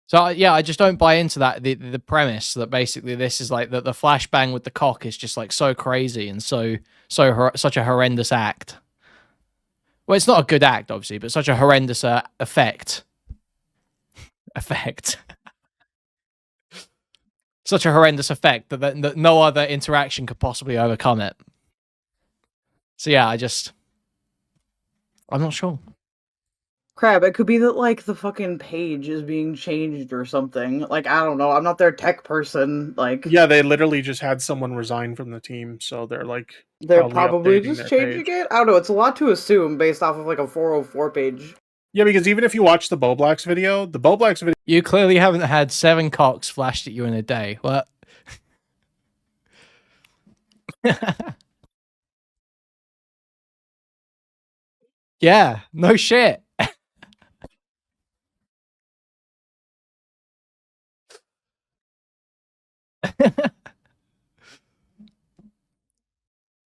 So yeah, I just don't buy into that the premise that basically this is like the flashbang with the cock is just like so crazy and such a horrendous act. Well, it's not a good act, obviously, but such a horrendous effect. Such a horrendous effect that no other interaction could possibly overcome it. So yeah, I'm not sure. Crap, it could be that, like, the fucking page is being changed or something. Like, I don't know. I'm not their tech person. Like, Yeah, they literally just had someone resign from the team, so they're like they're probably updating just their changing page. it. I don't know. It's a lot to assume based off of, like, a 404 page. Yeah, because even if you watch the Boblax video, You clearly haven't had 7 cocks flashed at you in a day. What? Yeah, no shit.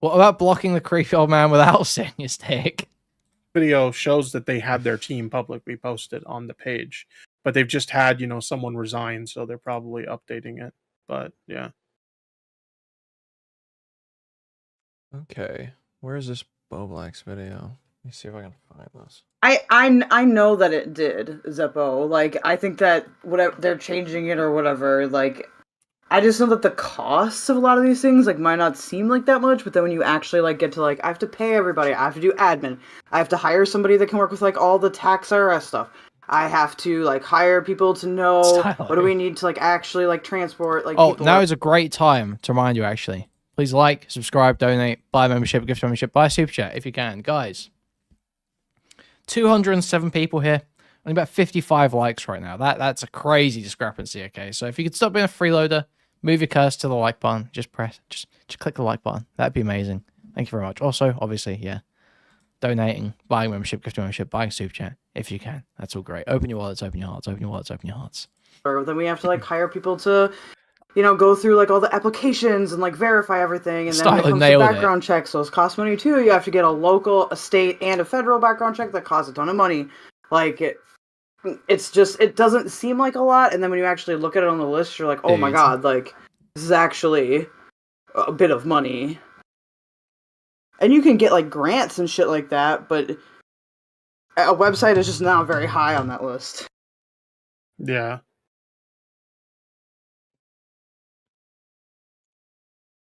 What about blocking the creepy old man without seeing his dick? video shows that they had their team publicly posted on the page, but they've just had, someone resign, so they're probably updating it. But yeah. Okay, where's this Boblax video? Let me see if I can find this. I know that it did, Zeppo. Like, I think that whatever they're changing it or whatever, like, I just know that the costs of a lot of these things, like, might not seem like that much, but then when you actually, like, get to, like, I have to pay everybody, I have to do admin, I have to hire somebody that can work with, like, all the tax IRS stuff, I have to like hire people to know Stylo. what do we need to like actually like transport like Oh, people. now is a great time to remind you, actually. Please like, subscribe, donate, buy a membership, gift membership, buy a super chat if you can. Guys, 207 people here. Only about 55 likes right now. That's a crazy discrepancy, okay? So if you could stop being a freeloader, move your cursor to the like button. Just click the like button. That'd be amazing. Thank you very much. Also, obviously, yeah, donating, buying membership, gift membership, buying super chat if you can. That's all great. Open your wallets, open your hearts, open your wallets, open your hearts. Or then we have to like hire people to, you know, go through like all the applications and like verify everything. And then when it comes to background checks, those cost money too. You have to get a local, a state, and a federal background check that costs a ton of money. Like it's just, it doesn't seem like a lot. And then when you actually look at it on the list, you're like, oh my god, like this is actually a bit of money. And you can get like grants and shit like that, but a website is just not very high on that list. Yeah.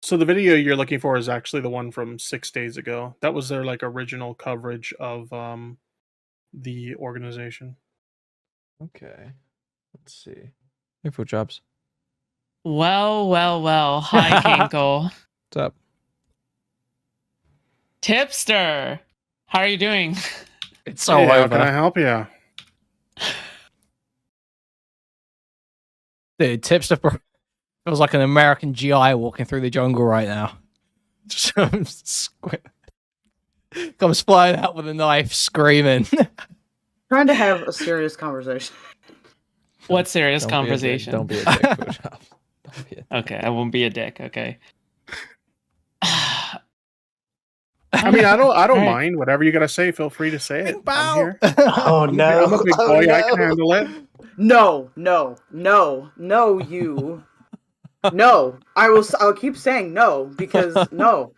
So the video you're looking for is actually the one from 6 days ago. That was their like original coverage of the organization. Okay. Let's see. Hey, Foodshops. Well. Hi, Kinkle. What's up? Tipster, how are you doing? It's so Hey, how over. can I help you? Dude, Tipster feels like an American GI walking through the jungle right now. Just comes flying out with a knife, screaming. Trying to have a serious conversation. What serious Don't be a dick. conversation? Don't be a dick, Foodshops. Don't be a dick. Okay, I won't be a dick. Okay. I mean, I don't Alright. mind. Whatever you gotta say, feel free to say it. I'm here. Oh no! I'm a big Oh, boy. no. I can handle it. No, you. No. I'll keep saying no, because no.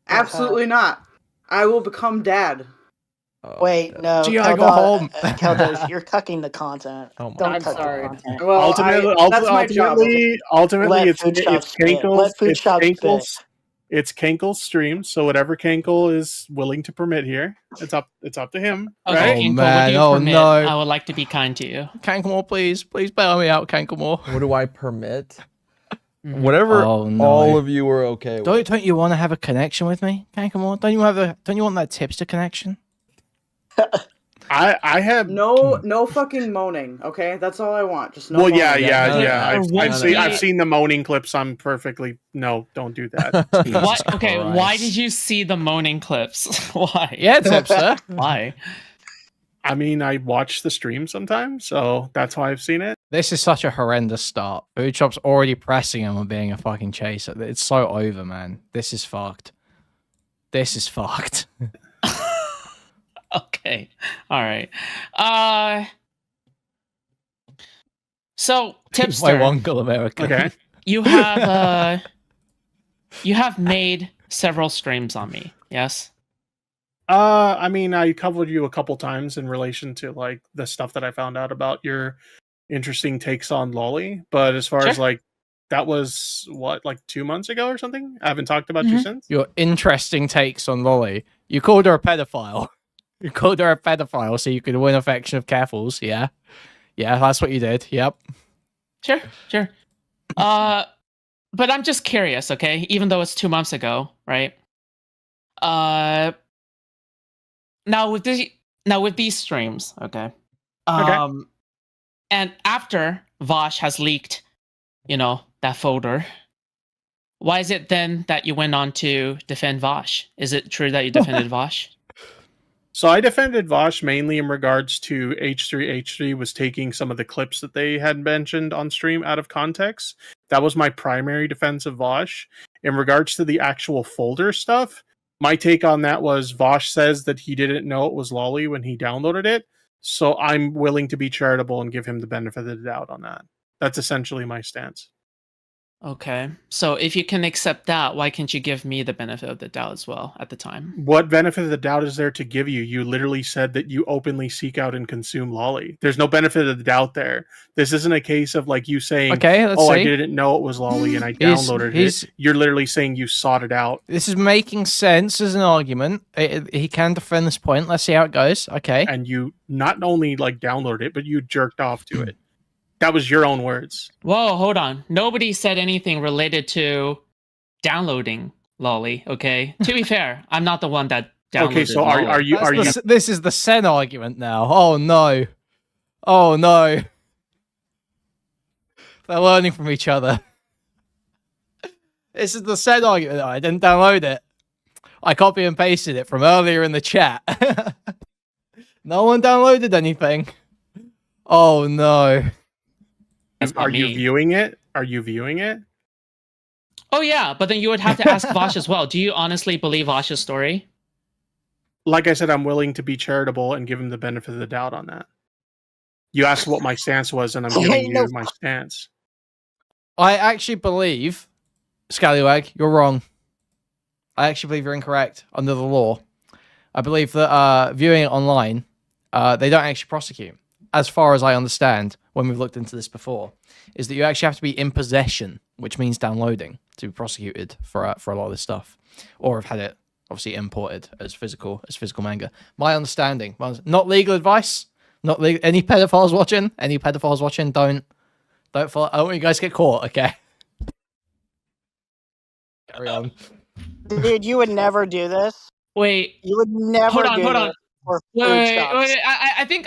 Absolutely not. I will become dad. Oh, Wait, no. Gee, I go home. Keldoge, you're cucking the content. Oh my Don't I'm cut sorry. the content. Well, that's my job. Ultimately, Let it's Foodshops spit. Cankle's. Let It's Foodshops Cankle's. It's Cankle's stream. So whatever Cankle is willing to permit here, it's up to him. Okay, Right? Oh, Kinkle, man, would you oh, permit? no. I would like to be kind to you. Canklemore, please bail me out, Canklemore. What do I permit? Mhm. Whatever Oh, no. all of you are okay with. Don't you want to have a connection with me, Canklemore? Don't you want that Tipster connection? I have No fucking moaning, okay? That's all I want. Just no Well, moaning. yeah. Won't I've be- seen the moaning clips. I'm perfectly no. Don't do that. Why? Okay, why Christ. did you see the moaning clips? Why? Yeah, Tipster. Why? I mean, I watch the stream sometimes, so that's why I've seen it. This is such a horrendous start. Foodshop's already pressing him on being a fucking chaser. It's so over, man. This is fucked. This is fucked. Okay. All right. So, Tipster, My Uncle America. Okay. you have made several streams on me. Yes. I mean, I covered you a couple times in relation to like the stuff that I found out about your interesting takes on Lolly, but as far as Sure. like that was what, like 2 months ago or something? I haven't talked about you since. Your interesting takes on Lolly. You called her a pedophile. You called her a pedophile so you could win affection of Careful's. Yeah. Yeah, that's what you did. Yep. Sure. But I'm just curious, okay? Even though it's 2 months ago, right? Now with these streams, okay? And after Vaush has leaked, that folder, why is it then that you went on to defend Vaush? Is it true that you defended Vaush? So I defended Vaush mainly in regards to H3 was taking some of the clips that they had mentioned on stream out of context. That was my primary defense of Vaush. In regards to the actual folder stuff, my take on that was Vaush says that he didn't know it was Lolly when he downloaded it. So I'm willing to be charitable and give him the benefit of the doubt on that. That's essentially my stance. Okay. So if you can accept that, why can't you give me the benefit of the doubt as well at the time? What benefit of the doubt is there to give you? You literally said that you openly seek out and consume lolly. There's no benefit of the doubt there. This isn't a case of like you saying, Okay, let's "Oh, see. I didn't know it was lolly and I downloaded it." You're literally saying you sought it out. This is making sense as an argument. He can defend this point. Let's see how it goes. Okay. And you not only like downloaded it, but you jerked off to it. That was your own words. Whoa, hold on. Nobody said anything related to downloading lolly. Okay. To be fair, I'm not the one that downloaded. Okay, so lolly. are you? This is the Sen argument now. Oh no. Oh no. They're learning from each other. This is the Sen argument. I didn't download it. I copy and pasted it from earlier in the chat. No one downloaded anything. Oh no. Are you viewing it? Are you viewing it? Oh yeah, but then you would have to ask Vaush as well. Do you honestly believe Vaush's story? Like I said, I'm willing to be charitable and give him the benefit of the doubt on that. You asked what my stance was, and I'm giving you my stance. I actually believe, Scallywag, you're wrong. I actually believe you're incorrect under the law. I believe that viewing it online, they don't actually prosecute. As far as I understand, when we've looked into this before, is that you actually have to be in possession, which means downloading, to be prosecuted for a lot of this stuff, or have had it obviously imported as physical manga. My understanding, not legal advice, not legal. Any pedophiles watching, don't follow. I don't want you guys to get caught. Okay. Carry on. Dude, you would never do this. Wait. You would never hold on. Wait, I think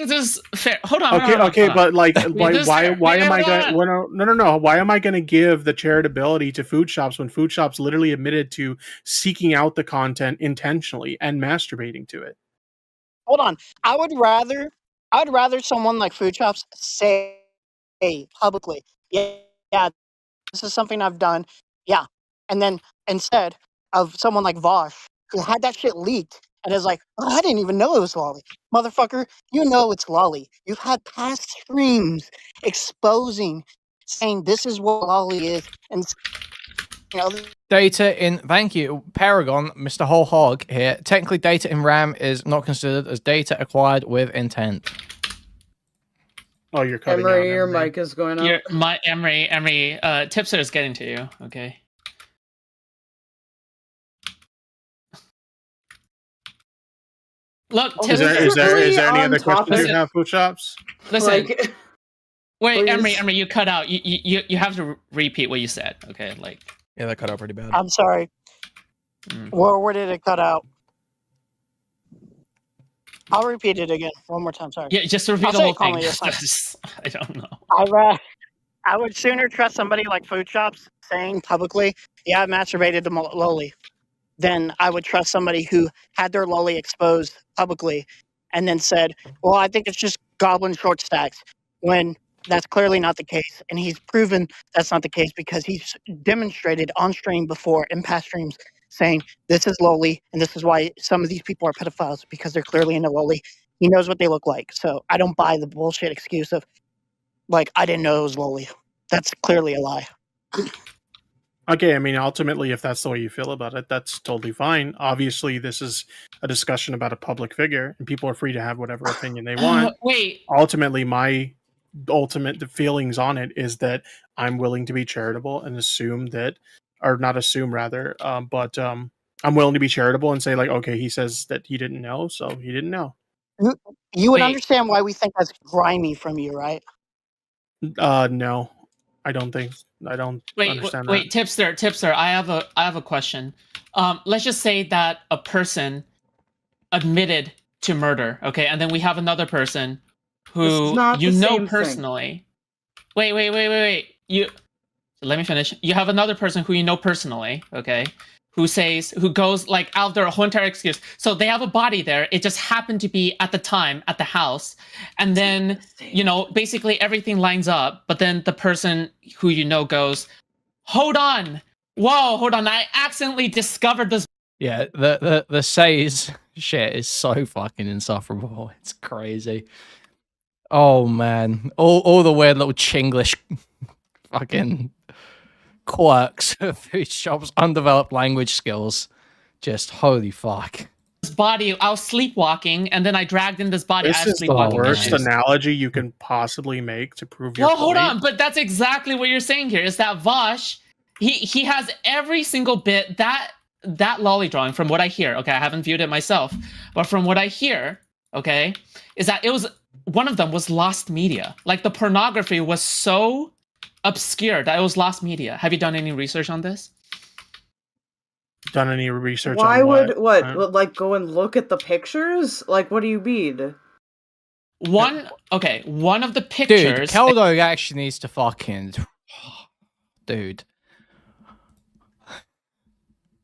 this is fair. Hold on. Okay, but like, why Wait, am I going? No. Why am I going to give the charitability to Foodshops when Foodshops literally admitted to seeking out the content intentionally and masturbating to it? Hold on. I would rather someone like Foodshops say publicly, yeah, this is something I've done. Yeah, and then instead of someone like Vaush who had that shit leaked. And is like, oh, I didn't even know it was lolly. Motherfucker, you know it's lolly. You've had past streams exposing, saying this is what lolly is. And, you know, data in, thank you, Paragon, Mr. Whole Hog here. Technically, data in RAM is not considered as data acquired with intent. Oh, you're cutting Emery, out, your mic is going up. Emery, Tipster is getting to you. Okay. Look, is there any other questions you have, Foodshops? Listen, wait, Emery, you cut out. You have to repeat what you said. Okay, like yeah, that cut out pretty bad. I'm sorry. Where did it cut out? I'll repeat it again one more time. Sorry. Yeah, just repeat the whole thing. I don't know. I would sooner trust somebody like Foodshops saying publicly, "Yeah, I masturbated to lolly," than I would trust somebody who had their lolly exposed publicly and then said, well, I think it's just goblin short stacks, when that's clearly not the case. And he's proven that's not the case because he's demonstrated on stream before, in past streams, saying this is lolly and this is why some of these people are pedophiles, because they're clearly into lolly. He knows what they look like. So I don't buy the bullshit excuse of, like, I didn't know it was lolly. That's clearly a lie. Okay, I mean, ultimately, if that's the way you feel about it, that's totally fine. Obviously, this is a discussion about a public figure, and people are free to have whatever opinion they want. Wait. Ultimately, my ultimate feelings on it is that I'm willing to be charitable and assume that, or not assume, rather, but I'm willing to be charitable and say, like, okay, he says that he didn't know, so he didn't know. You would understand why we think that's grimy from you, right? No. I don't understand that. Wait, Tipster, I have a question. Let's just say that a person admitted to murder, okay, and then we have another person who you know personally. Wait. Let me finish. You have another person who you know personally, okay, who goes like out their whole entire excuse. So they have a body there. It just happened to be at the time at the house. And then, basically everything lines up. But then the person who you know goes, hold on. Whoa, hold on. I accidentally discovered this. Yeah, the says shit is so fucking insufferable. It's crazy. Oh man. All the weird little Chinglish fucking quirks of Foodshops' undeveloped language skills. Just holy fuck. This body, I was sleepwalking, and then I dragged in this body This as is the sleepwalking. worst issues. analogy you can possibly make to prove your Well, hold point. on, but that's exactly what you're saying here. Is that Vaush? He has every single bit that lolly drawing. From what I hear, okay, I haven't viewed it myself, but from what I hear, okay, is that it was one of them was lost media. Like the pornography was so obscure that it was lost media. Have you done any research on this? Done any research Why on would what? like go and look at the pictures? Like, what do you mean? One of the Dude, pictures. Keldoge actually needs to fucking... Dude.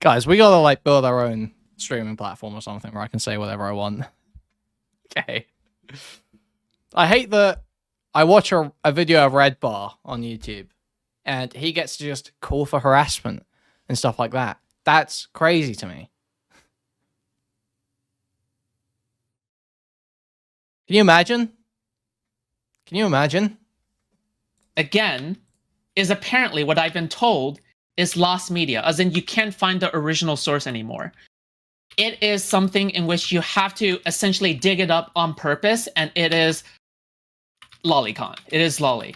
Guys, we gotta, like, build our own streaming platform or something where I can say whatever I want. Okay. I hate that I watch a video of Red Bar on YouTube, and he gets to just call for harassment and stuff like that. That's crazy to me. Can you imagine? Can you imagine? Again, is apparently what I've been told is lost media, as in you can't find the original source anymore. It is something in which you have to essentially dig it up on purpose, and it is lolicon. It is lolly.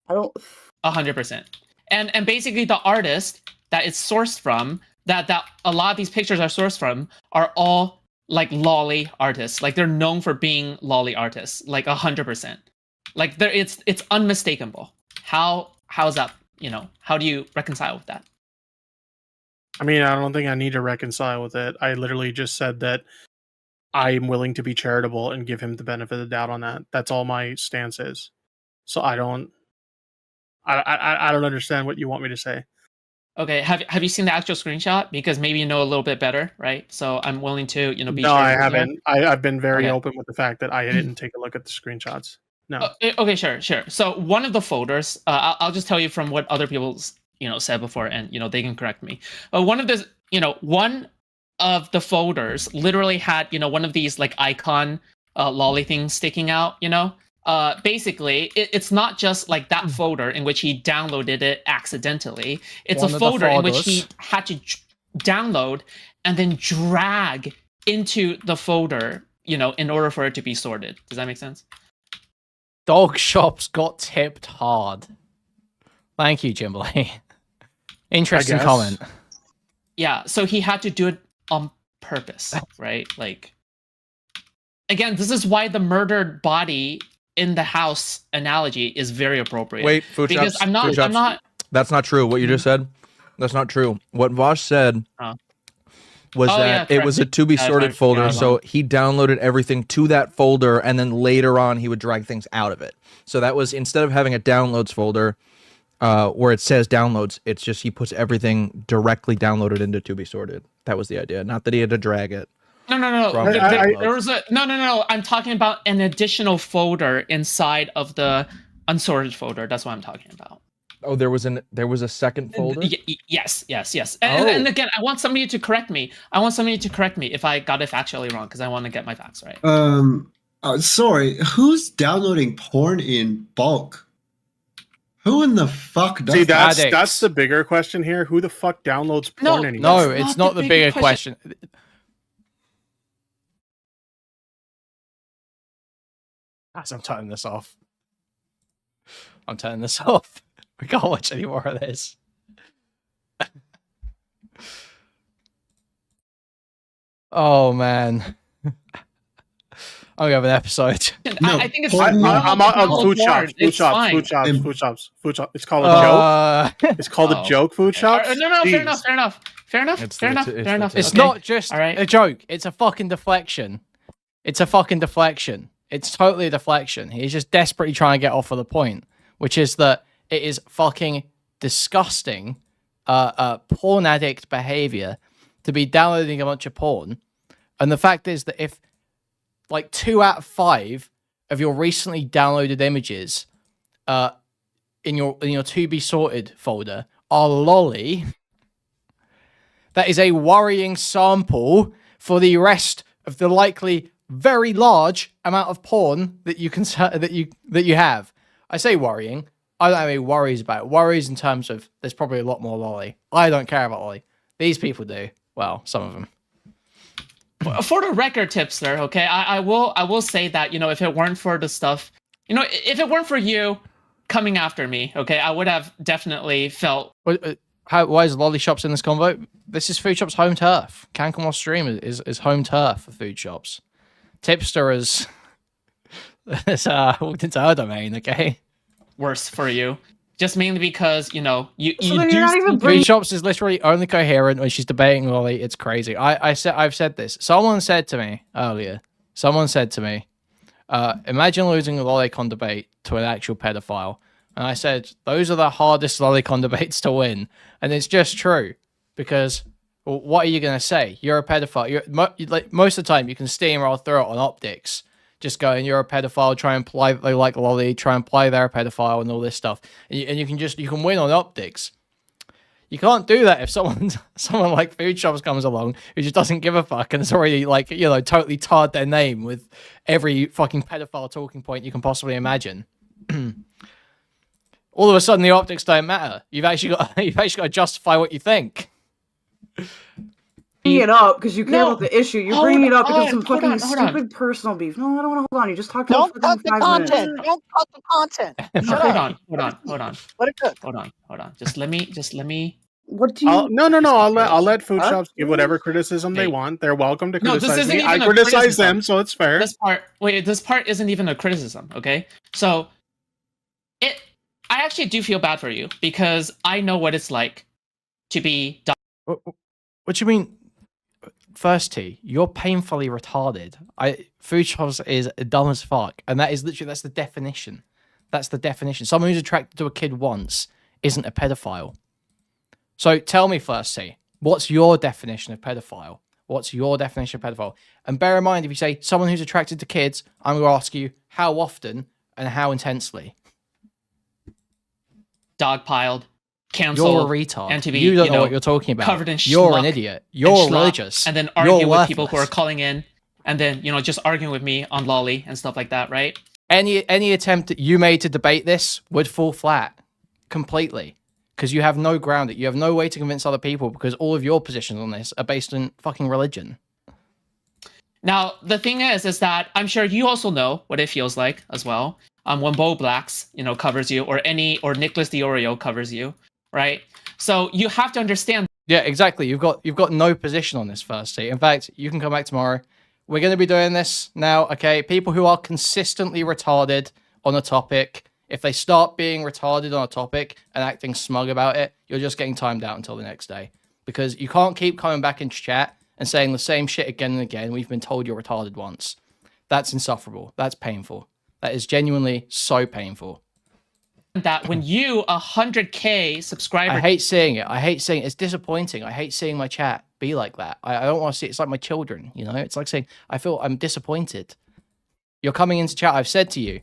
I don't. 100%. And basically the artist that it's sourced from, that a lot of these pictures are sourced from, are all like lolly artists. Like they're known for being lolly artists, like 100%. Like it's unmistakable. How is that? You know, how do you reconcile with that? I mean, I don't think I need to reconcile with it. I literally just said that I'm willing to be charitable and give him the benefit of the doubt on that. That's all my stance is. So I don't understand what you want me to say. Okay, have you seen the actual screenshot? Because maybe you know a little bit better, right? So I'm willing to, be No, sure. I haven't. I've been very Okay. open with the fact that I didn't take a look at the screenshots. No. Okay, sure. So one of the folders, I'll just tell you from what other people, said before, and they can correct me. But one of the folders literally had, one of these like icon lolly things sticking out. Basically, it's not just like that folder in which he downloaded it accidentally. It's One a of the folder in which he folders. had to download and then drag into the folder, in order for it to be sorted. Does that make sense? Dog shops got tipped hard. Thank you, Jimbley. Interesting guess. comment. Yeah, so he had to do it on purpose, right? Like, again, this is why the murdered body in the house analogy is very appropriate. Wait, Foodshops, because I'm not. That's not true. What you just said. That's not true. What Vaush said was that it was a to be sorted folder. So he downloaded everything to that folder, and then later on he would drag things out of it. So that was, instead of having a downloads folder where it says downloads, it's just he puts everything directly downloaded into to be sorted. That was the idea. Not that he had to drag it. No. There was a no. I'm talking about an additional folder inside of the unsorted folder. That's what I'm talking about. Oh, there was a second folder? Yes. And again, I want somebody to correct me. If I got it factually wrong, because I want to get my facts right. Sorry, who's downloading porn in bulk? Who in the fuck does that? Addicts. That's the bigger question here. Who the fuck downloads porn anymore? No, it's not the bigger question. As I'm turning this off. We can't watch any more of this. Oh man. I'm gonna have an episode. No, I think it's I'm on Foodshops. It's fine. Foodshops. It's called a joke. It's called a joke. Foodshops. No, Jeez. fair enough. It's Okay. not just All right. a joke. It's a fucking deflection. It's totally a deflection. He's just desperately trying to get off of the point, which is that it is fucking disgusting, porn addict behavior to be downloading a bunch of porn. And the fact is that if like 2 out of 5 of your recently downloaded images in your to be sorted folder are lolly, that is a worrying sample for the rest of the likely very large amount of porn that you can that you have. I say worrying. I don't have any worries about it. Worries in terms of there's probably a lot more lolly. I don't care about lolly. These people do. Well, some of them. For the record, Tipster, okay, I will say that, you know, if it weren't for the stuff, you know, if it weren't for you coming after me, okay, I would have definitely felt. Why is lolly shops in this convo? This is Foodshops' home turf. Canklemore stream is home turf for Foodshops. Tipster is walked into her domain, okay? Worse for you. Just mainly because, you know, you then you're not even Foodshops is literally only coherent when she's debating lolly. It's crazy. I've said this. Someone said to me earlier, imagine losing a lolicon debate to an actual pedophile. And I said, those are the hardest lolicon debates to win. And it's just true. Because, well, what are you going to say? You're a pedophile. Like, most of the time, you can steamroll through it on optics. Just going, you're a pedophile, try and imply that they like lolly, try and imply they're a pedophile and all this stuff. And you can win on optics. You can't do that if someone like Foodshops comes along who just doesn't give a fuck and has already, like, you know, totally tarred their name with every fucking pedophile talking point you can possibly imagine. All of a sudden, the optics don't matter. You've actually got to justify what you think. Bring it up because you care about the issue. You're bringing it up because some fucking stupid personal beef. No, I don't want to hold on. You just talked about Don't cut the content. Don't cut the content. Hold on. Let it cook. Hold on. Just let me. What do you? No. I'll let Foodshops give whatever criticism they want. They're welcome to criticize me. I criticize them, so it's fair. This part isn't even a criticism. Okay, so I actually do feel bad for you because I know what it's like to be. What do you mean? First, you're painfully retarded. Foodshops is dumb as fuck, and that's the definition. That's the definition. Someone who's attracted to a kid once isn't a pedophile. So tell me first, what's your definition of pedophile? What's your definition of pedophile? And bear in mind, if you say someone who's attracted to kids, I'm going to ask you how often and how intensely. Dogpiled. Cancelled, you're a retard. And to be, you don't know what you're talking about. Covered in you're an idiot. You're religious. And then argue with people who are calling in, and then just arguing with me on lolly and stuff like that, right? Any attempt that you made to debate this would fall flat completely because you have no ground. You have no way to convince other people because all of your positions on this are based on fucking religion. Now the thing is that I'm sure you also know what it feels like as well. When Bo Blacks, covers you, or Nicholas Diorio covers you. Right, so you have to understand. Yeah, exactly. You've got no position on this first. In fact, you can come back tomorrow. We're going to be doing this now. Okay, people who are consistently retarded on a topic, if they start being retarded on a topic and acting smug about it, you're just getting timed out until the next day because you can't keep coming back into chat and saying the same shit again and again. We've been told you're retarded once. That's insufferable. That's painful. That is genuinely so painful. That when you 100K subscribers, I hate seeing it. It's disappointing. I hate seeing my chat be like that. I don't want to see it. It's like my children, It's like saying I feel I'm disappointed. You're coming into chat. I've said to you,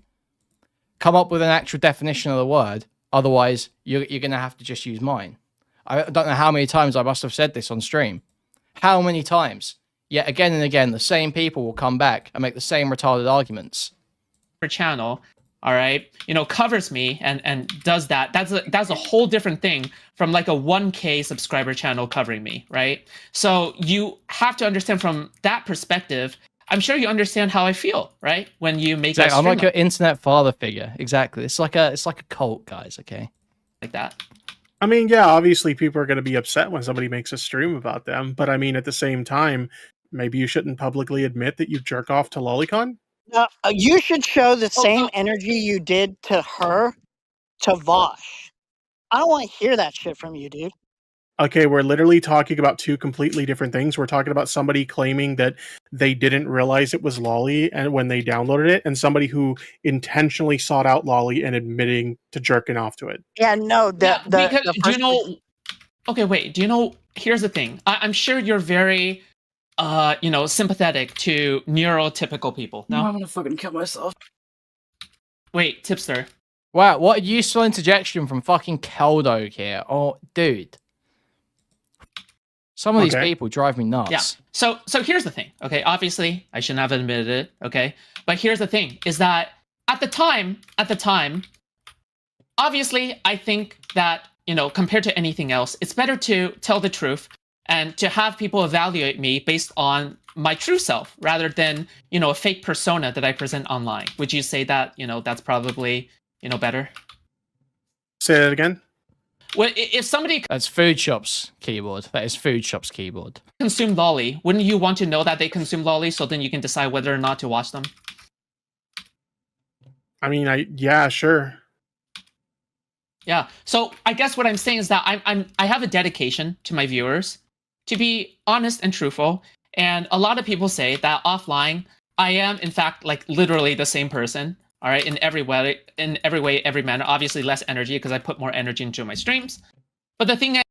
come up with an actual definition of the word. Otherwise, you're going to have to just use mine. I don't know how many times I must have said this on stream. How many times? Yet again and again, the same people will come back and make the same retarded arguments. Per channel. All right, covers me and does that. That's a whole different thing from like a 1K subscriber channel covering me, right? So you have to understand from that perspective. I'm sure you understand how I feel, right? When you make I'm like your internet father figure. Exactly. It's like a cult, guys. Okay, like that. I mean, yeah, obviously people are going to be upset when somebody makes a stream about them, but I mean, at the same time, maybe you shouldn't publicly admit that you jerk off to Lolicon. You should show the same energy you did to her to Vaush. I don't want to hear that shit from you, dude. Okay, we're literally talking about two completely different things. We're talking about somebody claiming that they didn't realize it was lolly and when they downloaded it, and somebody who intentionally sought out lolly and admitting to jerking off to it. Yeah, no. Do you know? Okay, wait. Do you know? Here's the thing. I'm sure you're very sympathetic to neurotypical people. No, I'm gonna fucking kill myself. Wait, Tipster. Wow, what a useful interjection from fucking Keldoge here. Oh, dude. Some of these people drive me nuts. Yeah. So here's the thing. Okay, obviously I shouldn't have admitted it. Okay, but here's the thing: is that at the time, obviously, I think that, compared to anything else, it's better to tell the truth and to have people evaluate me based on my true self rather than, a fake persona that I present online. Would you say that, that's probably, better? Say that again? Well, if somebody... That's Foodshops keyboard. That is Foodshops keyboard. ...consume lolly, wouldn't you want to know that they consume lolly so then you can decide whether or not to watch them? I mean, yeah, sure. Yeah. So I guess what I'm saying is that I have a dedication to my viewers to be honest and truthful. And a lot of people say that offline, I am in fact like literally the same person. All right, in every way, every manner. Obviously, less energy because I put more energy into my streams. But the thing is,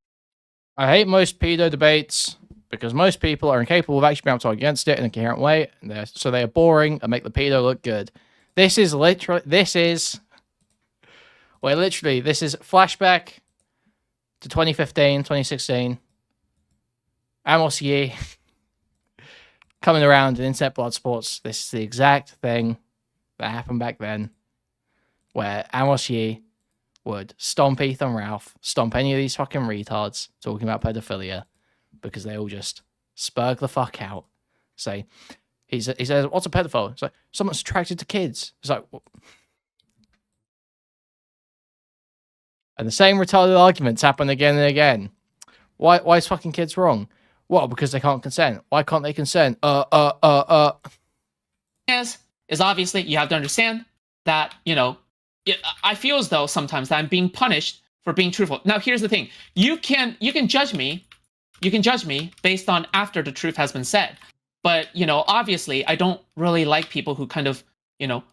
I hate most pedo debates because most people are incapable of actually being able to argue against it in a coherent way, and so they are boring and make the pedo look good. This is flashback to 2015, 2016. Amos Yee coming around in Internet Blood Sports. This is the exact thing that happened back then, where Amos Yee would stomp Ethan Ralph, stomp any of these fucking retards talking about pedophilia, because they all just spurg the fuck out. Say, he says, what's a pedophile? It's like, someone's attracted to kids. It's like, what? And the same retarded arguments happen again and again. Why is fucking kids wrong? Well, because they can't consent. Why can't they consent? Is obviously you have to understand that, I feel as though sometimes that I'm being punished for being truthful. Now, here's the thing. You can judge me. You can judge me based on after the truth has been said. But, obviously, I don't really like people who kind of,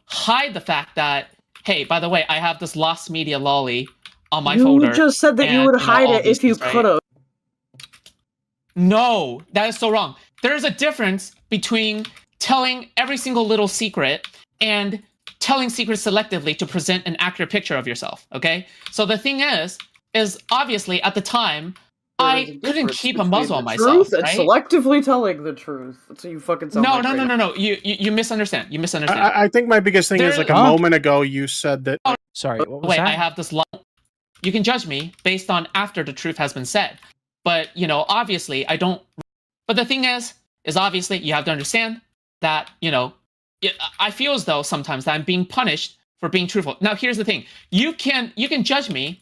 hide the fact that, hey, by the way, I have this lost media lolly on my folder. You just said that you would hide it if you could have. No, that is so wrong. There's a difference between telling every single little secret and telling secrets selectively to present an accurate picture of yourself, okay? So the thing is obviously at the time, I couldn't keep a muzzle on myself, truth and selectively telling the truth. That's what you fucking sound like. No. You misunderstand. You misunderstand. I think my biggest thing is like a moment ago you said that... Sorry, what was that? I have this... You can judge me based on after the truth has been said. But, obviously, I don't... But the thing is obviously you have to understand that, I feel as though sometimes that I'm being punished for being truthful. Now, here's the thing. You can judge me.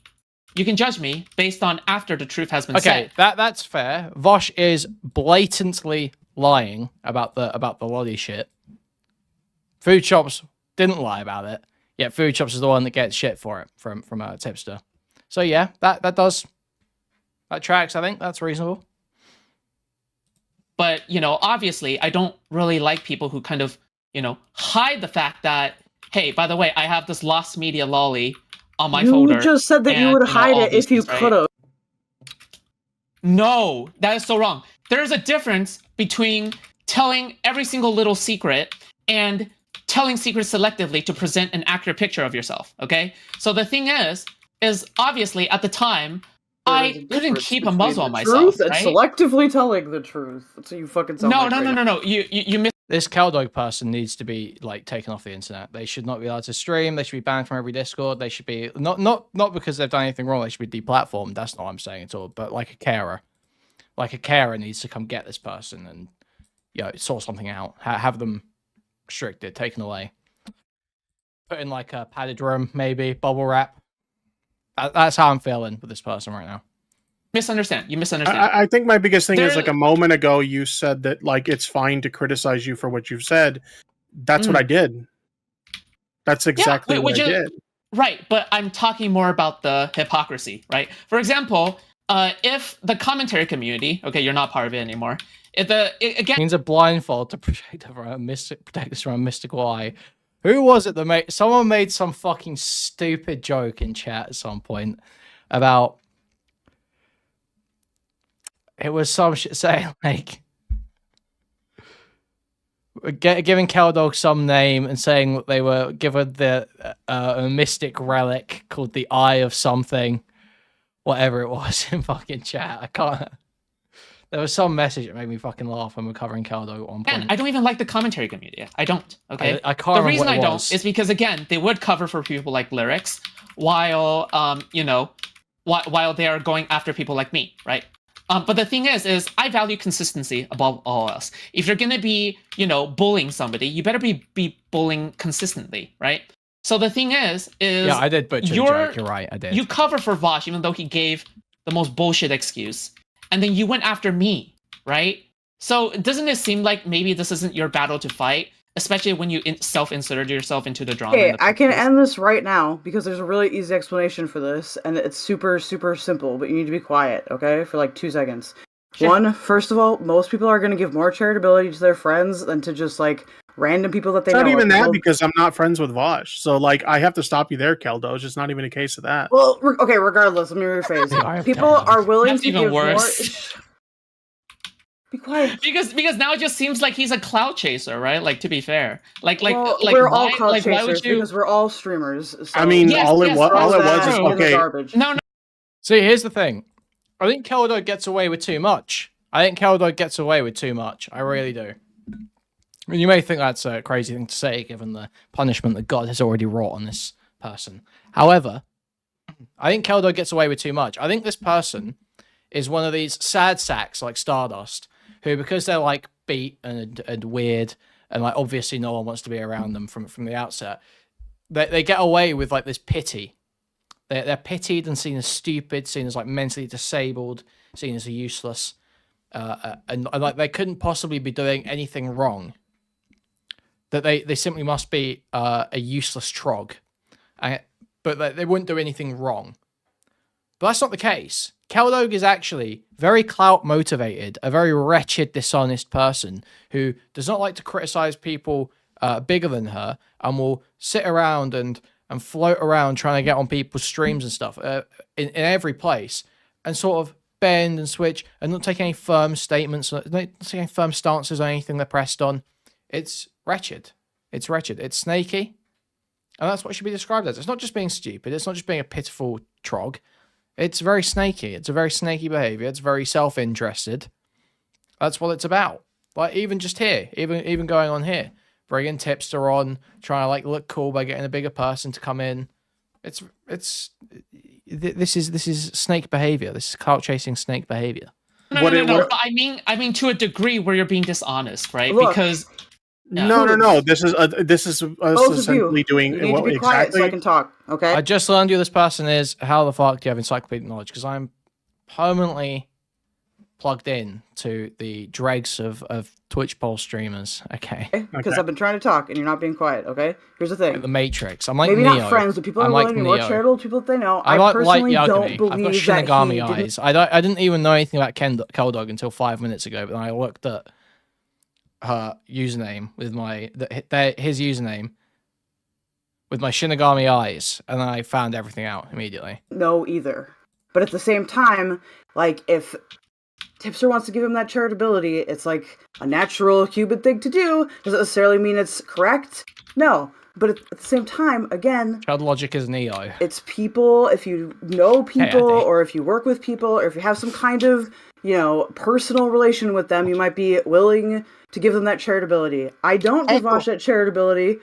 You can judge me based on after the truth has been said. Okay, that's fair. Vaush is blatantly lying about the lolly shit. Foodshops didn't lie about it. Yet Foodshops is the one that gets shit for it from Tipster. So yeah, that tracks. I think that's reasonable. But obviously, I don't really like people who kind of hide the fact that, hey, by the way, I have this lost media lolly on my folder. You just said that you would hide it if you could have. No, that is so wrong. There's a difference between telling every single little secret and telling secrets selectively to present an accurate picture of yourself, okay? So the thing is obviously at the time, I couldn't keep a muzzle on myself, truth and selectively telling the truth. That's what you fucking sound like. No. You missed. This Keldoge person needs to be like taken off the internet. They should not be allowed to stream. They should be banned from every Discord. They should be not because they've done anything wrong. They should be deplatformed. That's not what I'm saying at all. But like a carer needs to come get this person and sort something out. Have them restricted, taken away. Put in like a padded room, maybe bubble wrap. That's how I'm feeling with this person right now. Misunderstand. You misunderstand. I think my biggest thing is like a moment ago you said that like it's fine to criticize you for what you've said. That's what I did. That's exactly what I did. Right, but I'm talking more about the hypocrisy, right? For example, if the commentary community, okay, you're not part of it anymore. Again, means a blindfold to protect us from a mystical eye. Who was it that made... Someone made some fucking stupid joke in chat at some point about... It was some shit saying, like... Giving Keldoge some name and saying that they were given a mystic relic called the Eye of something. Whatever it was in fucking chat. I can't... There was some message that made me fucking laugh when we're covering Keldoge at one point. Man, I don't even like the commentary community. I don't, okay? I can't remember The reason what it I don't was. is because, again, they would cover for people like Lyrics while while they are going after people like me, right? But the thing is I value consistency above all else. If you're gonna be, bullying somebody, you better be bullying consistently, right? So the thing is yeah, I did butcher the joke. You're right, I did. You cover for Vaush, even though he gave the most bullshit excuse, and then you went after me, right? So doesn't it seem like maybe this isn't your battle to fight, especially when you self-inserted yourself into the drama? Okay, I can end this right now because there's a really easy explanation for this, and it's super, super simple, but you need to be quiet, okay? For like 2 seconds. Sure. One, first of all, most people are going to give more charitability to their friends than to just like random people that they know. Not even that, because I'm not friends with Vaush. So like I have to stop you there, Keldo. It's just not even a case of that. Well, okay, regardless, let me rephrase. People are willing to give worse. More... Be quiet. Because now it just seems like he's a cloud chaser, right? Like, to be fair, we're all cloud chasers because we're all streamers. So. I mean, all it was is okay. No. See, here's the thing. I think Keldoge gets away with too much. I really do. I mean, you may think that's a crazy thing to say, given the punishment that God has already wrought on this person. However, I think Keldoge gets away with too much. I think this person is one of these sad sacks like Stardust, who, because they're like beat and weird, and like obviously no one wants to be around them from the outset, they get away with like this pity. They're pitied and seen as stupid, seen as like mentally disabled, seen as useless, and like they couldn't possibly be doing anything wrong. That they simply must be a useless trog, but they wouldn't do anything wrong. But that's not the case. Keldoge is actually very clout motivated, a very wretched, dishonest person who does not like to criticize people bigger than her, and will sit around and float around trying to get on people's streams and stuff in every place, and sort of bend and switch and not take any firm statements, not take any firm stances on anything they're pressed on. It's wretched. It's wretched. It's snaky. And that's what it should be described as. It's not just being stupid. It's not just being a pitiful trog. It's very snaky. It's a very snaky behavior. It's very self-interested. That's what it's about. Like, even just here, even going on here, bringing Tipster on, trying to like look cool by getting a bigger person to come in. This is snake behavior. This is clout chasing snake behavior. No. I mean to a degree where you're being dishonest, right? Look, because no. This is essentially doing you need to be quiet so I can talk. Okay. I just learned who this person is. How the fuck do you have encyclopedic knowledge? Because I'm permanently plugged in to the dregs of Twitch poll streamers. Okay. Because I've been trying to talk and you're not being quiet. Okay. Here's the thing. Like the Matrix. I'm like maybe Neo. not friends, but people are willing to be more charitable to people that they know. I personally don't believe I've got Shinigami eyes. I didn't even know anything about Keldoge until 5 minutes ago, but then I looked at her username with his username with my Shinigami eyes, and then I found everything out immediately. No, either. But at the same time, like, if Tipster wants to give him that charitability, it's like a natural human thing to do. Does it necessarily mean it's correct? No. But at the same time, again, child logic is Neo. It's people. If you know people, or if you work with people, or if you have some kind of, personal relation with them, you might be willing to give them that charitability. I don't give Vaush that charitability,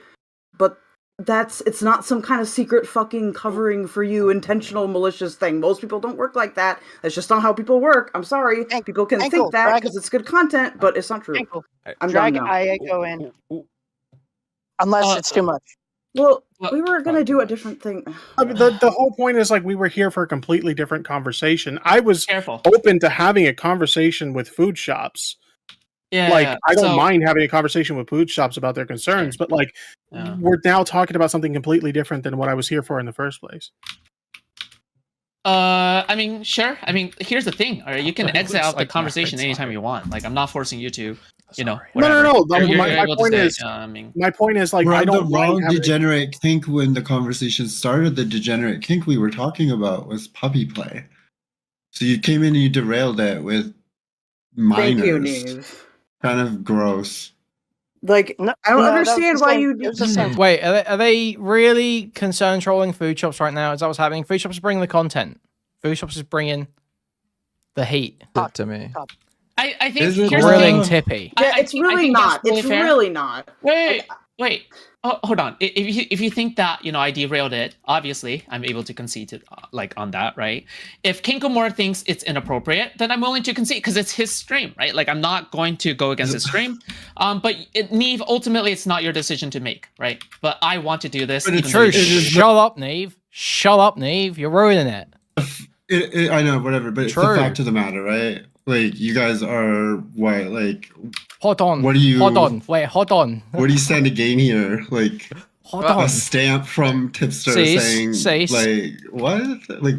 but it's not some kind of secret fucking covering for you, intentional malicious thing. Most people don't work like that. That's just not how people work. I'm sorry. People can think that because it's good content, but it's not true. I'm done now. I go in. Unless it's too much. Well, we were going to do a different thing. I mean, the whole point is, like, we were here for a completely different conversation. I was open to having a conversation with Foodshops. Yeah, like, I don't mind having a conversation with Foodshops about their concerns, but, like, we're now talking about something completely different than what I was here for in the first place. I mean, sure. I mean, here's the thing. All right, you can exit out the conversation anytime you want. Like, I'm not forcing you to, whatever. No. My point is, like, we're I don't the wrong degenerate kink when the conversation started. The degenerate kink we were talking about was puppy play. So you came in and you derailed it with minors. Thank you, Neve. Kind of gross. Like, I don't understand why you do this. Wait, are they really concerned trolling Foodshops right now? Is that what's happening? Foodshops is bringing the content. Foodshops is bringing the heat. Not to me. I think grilling Tippy. Yeah, it's really not. It's really not. Wait. Wait. Oh, hold on. If you think that, you know, I derailed it, obviously I'm able to concede to, like, on that, right? If Canklemore thinks it's inappropriate, then I'm willing to concede because it's his stream, right? Like, I'm not going to go against his stream. But Neve, ultimately, it's not your decision to make, right? But I want to do this. But it's true. Shut up, Neve. Shut up, Neve. You're ruining it. I know, whatever, but it's the fact of the matter, right? Like, you guys are what, like... Hold on. What do you... Hold on. Wait, hold on. What do you stand to gain here? Like, hold on. A stamp from Tipster saying, like, what? Like...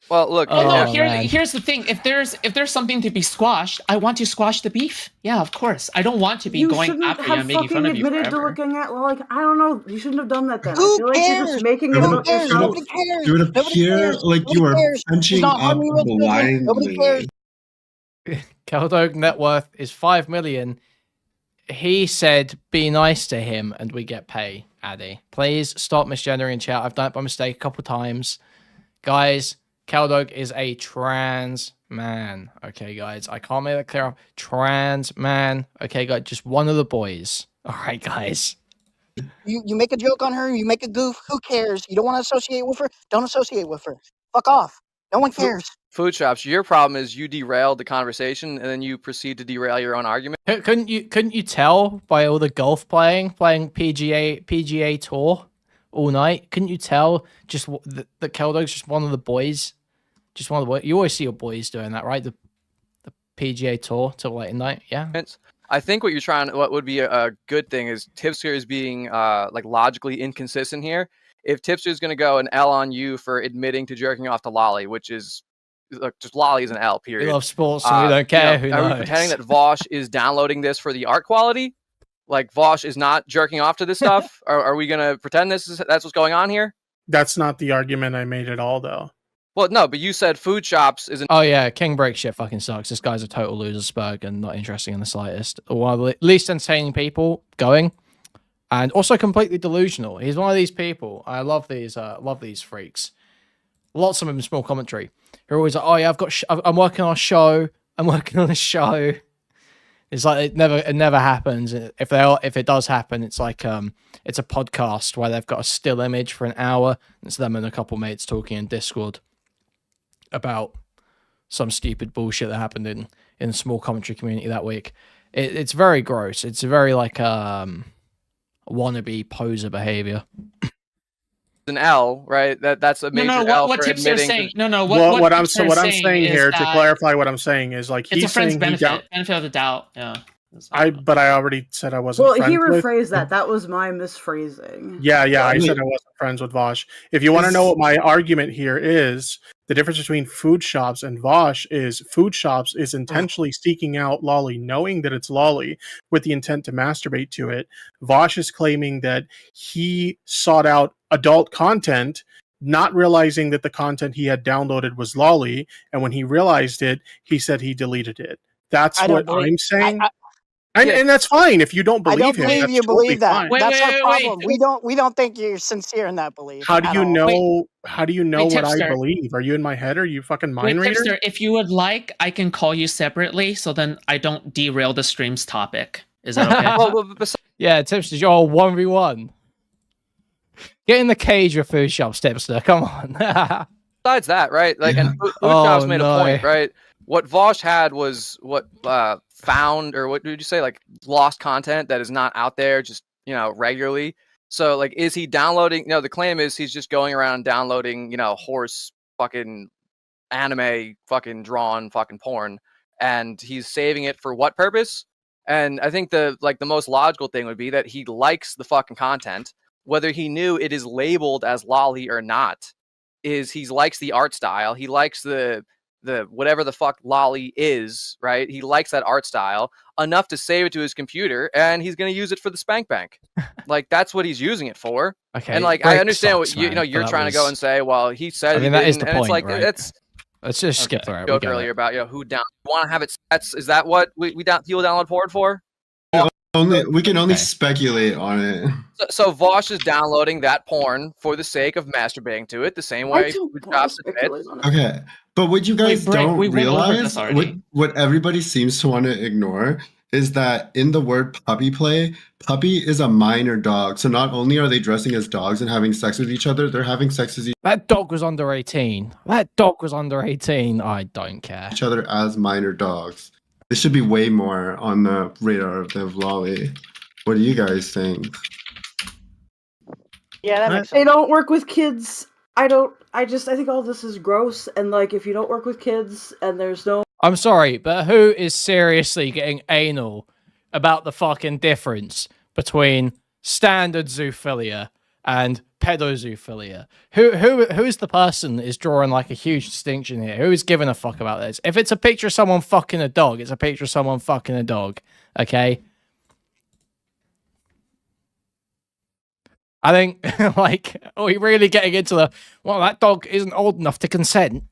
Well, look. Here's the thing. If there's something to be squashed, I want to squash the beef. Yeah, of course. I don't want to be going after you and making fun of you forever. To looking at, like, I don't know. You shouldn't have done that then. Who I feel cares? Like you're just making it up yourself. Nobody cares. It would appear like you are punching up blindly. Nobody cares. Keldoge net worth is 5 million. He said, "Be nice to him," and we get pay. Addy, please stop misgendering chat. I've done it by mistake a couple times, guys. Keldoge is a trans man. Okay, guys, I can't make that clear. Trans man. Okay, guys, just one of the boys. All right, guys. You make a joke on her. You make a goof. Who cares? You don't want to associate with her. Don't associate with her. Fuck off. No one cares. Foodshops, your problem is you derailed the conversation and then you proceed to derail your own argument. Couldn't you tell by all the golf playing PGA Tour all night? Couldn't you tell just that Keldoge's just one of the boys? Just one of the boys. You always see your boys doing that, right? The PGA Tour till late at night, yeah. I think what would be a good thing is Tipster is being like logically inconsistent here. If Tipster is going to go an L on you for admitting to jerking off to Lolly, which is just Lolly is an L, period. We love sports and we don't care. Who knows? Are we pretending that Vaush is downloading this for the art quality? Like Vaush is not jerking off to this stuff? Are we going to pretend that's what's going on here? That's not the argument I made at all, though. Well, no, but you said Foodshops isn't. Oh yeah, King Break shit fucking sucks. This guy's a total loser, Spurg, and not interesting in the slightest. One of the least entertaining people going. And also completely delusional. He's one of these people. I love these freaks. Lots of them in small commentary. They're always like, "Oh yeah, I'm working on a show. I'm working on a show." It's like it never happens. If it does happen, it's like it's a podcast where they've got a still image for an hour. It's them and a couple mates talking in Discord about some stupid bullshit that happened in the small commentary community that week. It's very gross. It's very like wannabe poser behavior. An L, right? That's a major L what for admitting. Saying, what I'm saying here to clarify what I'm saying is like it's he's a friend's saying benefit of the doubt. Yeah. But I already said I wasn't. Well, he rephrased that. That was my misphrasing. Yeah. I said I wasn't friends with Vaush. If you want to know what my argument here is, the difference between Foodshops and Vaush is Foodshops is intentionally seeking out Lolly, knowing that it's Lolly, with the intent to masturbate to it. Vaush is claiming that he sought out adult content, not realizing that the content he had downloaded was Lolly, and when he realized it, he said he deleted it. That's what I'm saying. And that's fine if you don't believe him. I don't believe you totally believe that. Fine. That's our problem. We don't think you're sincere in that belief. How do you know? How do you know what I believe? Are you in my head? Are you fucking mind reader? Tipster, if you would like, I can call you separately, so then I don't derail the stream's topic. Is that okay? Yeah, Tipster, you're all 1v1. Get in the cage with Foodshops, Tipster. Come on. Besides that, right? Like, and Foodshops made a point, right? What Vaush had was what found, or what did you say, like lost content that is not out there, just regularly. So like, is he downloading? The claim is he's just going around downloading, horse fucking anime, fucking drawn fucking porn, and he's saving it for what purpose? And I think the most logical thing would be that he likes the fucking content, whether he knew it is labeled as lolly or not. Is he likes the art style, he likes the whatever the fuck lolly is, right? He likes that art style enough to save it to his computer, and he's going to use it for the spank bank. Like, that's what he's using it for. Okay. And like, I understand what you're trying to go and say, well, he said, I mean, that is the point, it's like, right? Let's just skip through it. Joke earlier about who want to have it sets. Is that what people download porn for? We can only speculate on it. So Vaush is downloading that porn for the sake of masturbating to it, the same way Foodshops admits. Okay, but what you guys don't realize, what everybody seems to want to ignore, is that in the word puppy play, puppy is a minor dog. So not only are they dressing as dogs and having sex with each other, they're having sex with That dog was under 18. That dog was under 18. I don't care. each other as minor dogs. This should be way more on the radar of the Lolly. What do you guys think? Yeah, that makes sense. They don't work with kids. I think all this is gross, and like if you don't work with kids and there's no I'm sorry, but who is seriously getting anal about the fucking difference between standard zoophilia and pedozoophilia? Who's the person that is drawing like a huge distinction here? Who is giving a fuck about this? If it's a picture of someone fucking a dog, it's a picture of someone fucking a dog. Okay? I think, like, are we really getting into the, well, that dog isn't old enough to consent?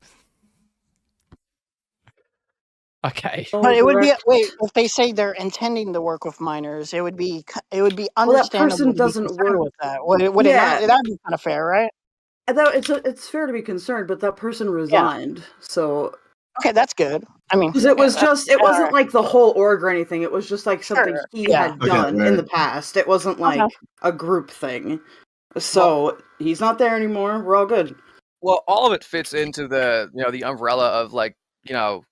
Okay. But it would be wait, if they say they're intending to work with minors, it would be understandable. that person doesn't work with that. Would it not? That'd be kind of fair, right? It's fair to be concerned, but that person resigned, so okay, that's good. I mean, because it was just it wasn't like the whole org or anything. It was just like something he had done in the past. It wasn't like a group thing. So he's not there anymore. We're all good. Well, all of it fits into the the umbrella of like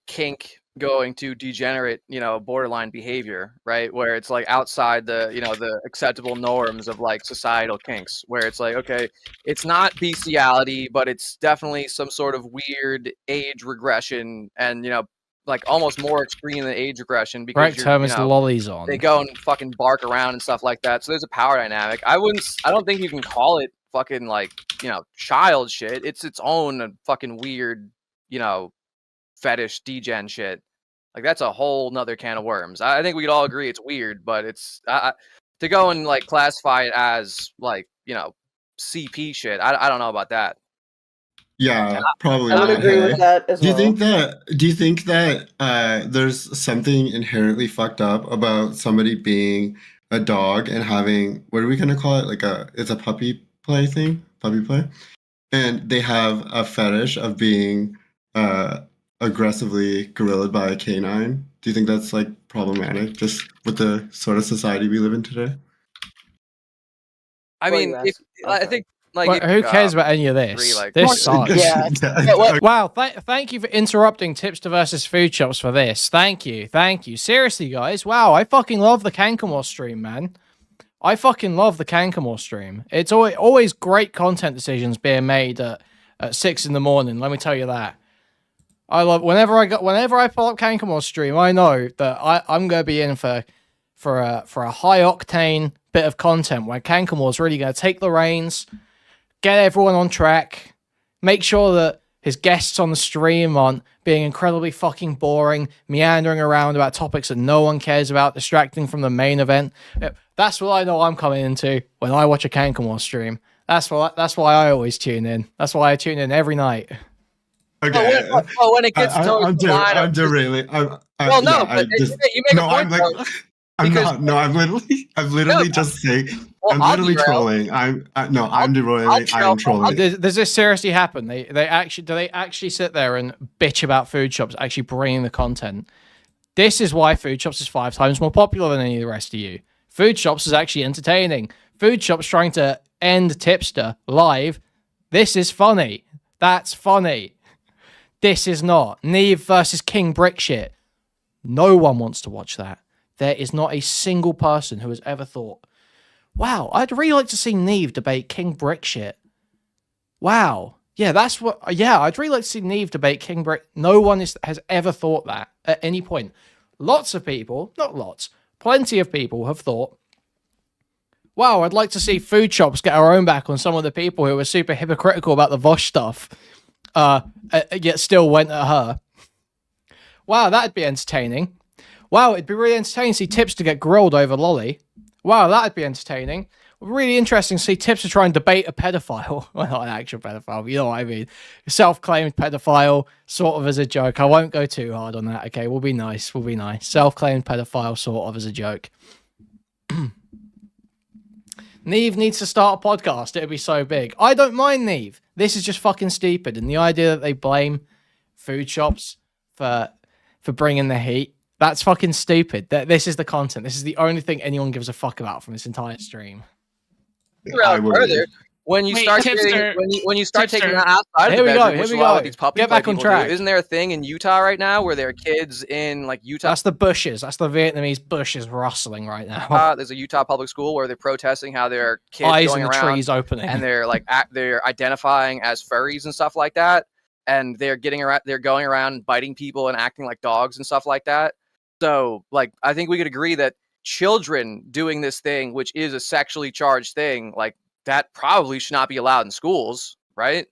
kink going to degenerate, borderline behavior, right? Where it's like outside the, the acceptable norms of like societal kinks, where it's like, okay, it's not bestiality, but it's definitely some sort of weird age regression and, like almost more extreme than age regression because right term is the lollies on. They go and fucking bark around and stuff like that. So there's a power dynamic. I don't think you can call it fucking like, child shit. It's its own fucking weird, fetish degen shit. Like that's a whole nother can of worms. I think we could all agree it's weird, but it's to go and like classify it as like CP shit. I don't know about that. Yeah, probably. I would agree with that as well. Do you think that there's something inherently fucked up about somebody being a dog and having, what are we gonna call it? Like it's a puppy play thing, puppy play, and they have a fetish of being aggressively gorillaed by a canine. Do you think that's like problematic, just with the sort of society we live in today? I mean, I think like who cares about any of this? This sucks. Wow, thank you for interrupting Tipster versus Foodshops for this. Thank you. Seriously, guys. Wow, I fucking love the Canklemore stream, man. I fucking love the Canklemore stream. It's always great content decisions being made at 6 in the morning. Let me tell you that. I love whenever I pull up Canklemore stream, I know that I'm gonna be in for a high octane bit of content where Canklemore's really gonna take the reins, get everyone on track, make sure that his guests on the stream aren't being incredibly fucking boring, meandering around about topics that no one cares about, distracting from the main event. That's what I know I'm coming into when I watch a Canklemore stream. That's why I always tune in. That's why I tune in every night. Okay. Well, when it gets I'm derailing. You make a point. I'm literally just saying. I'm literally trolling. I'm derailing. I'm trolling. Does this seriously happen? Do they actually sit there and bitch about Foodshops actually bringing the content? This is why Foodshops is 5 times more popular than any of the rest of you. Foodshops is actually entertaining. Foodshops trying to end Tipster live. This is funny. That's funny. This is not. Neve versus King Brick shit. No one wants to watch that. There is not a single person who has ever thought, wow, I'd really like to see Neve debate King Brick shit. Wow. Yeah, I'd really like to see Neve debate King Brick. No one has ever thought that at any point. Lots of people, not lots, plenty of people have thought, wow, I'd like to see Foodshops get our own back on some of the people who were super hypocritical about the Vaush stuff. Yet still went at her. Wow, that'd be entertaining. Wow, it'd be really entertaining to see Tipster get grilled over Lolly. Wow, that'd be entertaining. Really interesting to see Tipster try and debate a pedophile. Well, not an actual pedophile, but you know what I mean. Self-claimed pedophile, sort of as a joke. I won't go too hard on that, okay? We'll be nice. Self-claimed pedophile, sort of as a joke. Neve needs to start a podcast. It'd be so big. I don't mind Neve. This is just fucking stupid. And the idea that they blame Foodshops for bringing the heat. That's fucking stupid. This is the content. This is the only thing anyone gives a fuck about from this entire stream. Further, when you start Tipster, when you start taking that outside of Here the we go. bedroom, Here which we a lot go. of these puppy Get play back on people track. do, isn't there a thing in Utah right now where there are kids in like Utah? That's the bushes. That's the Vietnamese bushes rustling right now. There's a Utah public school where they're protesting how there are kids Eyes going in the around trees opening, and they're like they're identifying as furries and stuff like that, and they're going around biting people and acting like dogs and stuff like that. So, like, I think we could agree that children doing this thing, which is a sexually charged thing, like that probably should not be allowed in schools, right?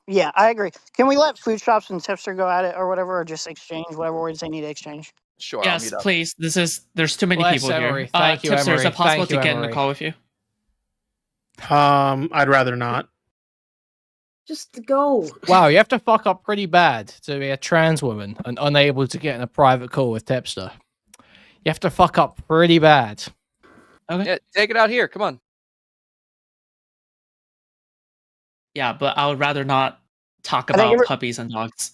Yeah, I agree. Can we let Foodshops and Tipster go at it or whatever, or just exchange whatever words they need to exchange? Sure. Yes, please. There's too many people Emery. here. Thank you, Tipster, is Emery. it possible Thank you, to get in the Emery. call with you? I'd rather not. Just go. Wow, you have to fuck up pretty bad to be a trans woman and unable to get in a private call with Tipster. You have to fuck up pretty bad. Okay. Yeah, take it out here. Come on. Yeah, but I would rather not talk about puppies and dogs.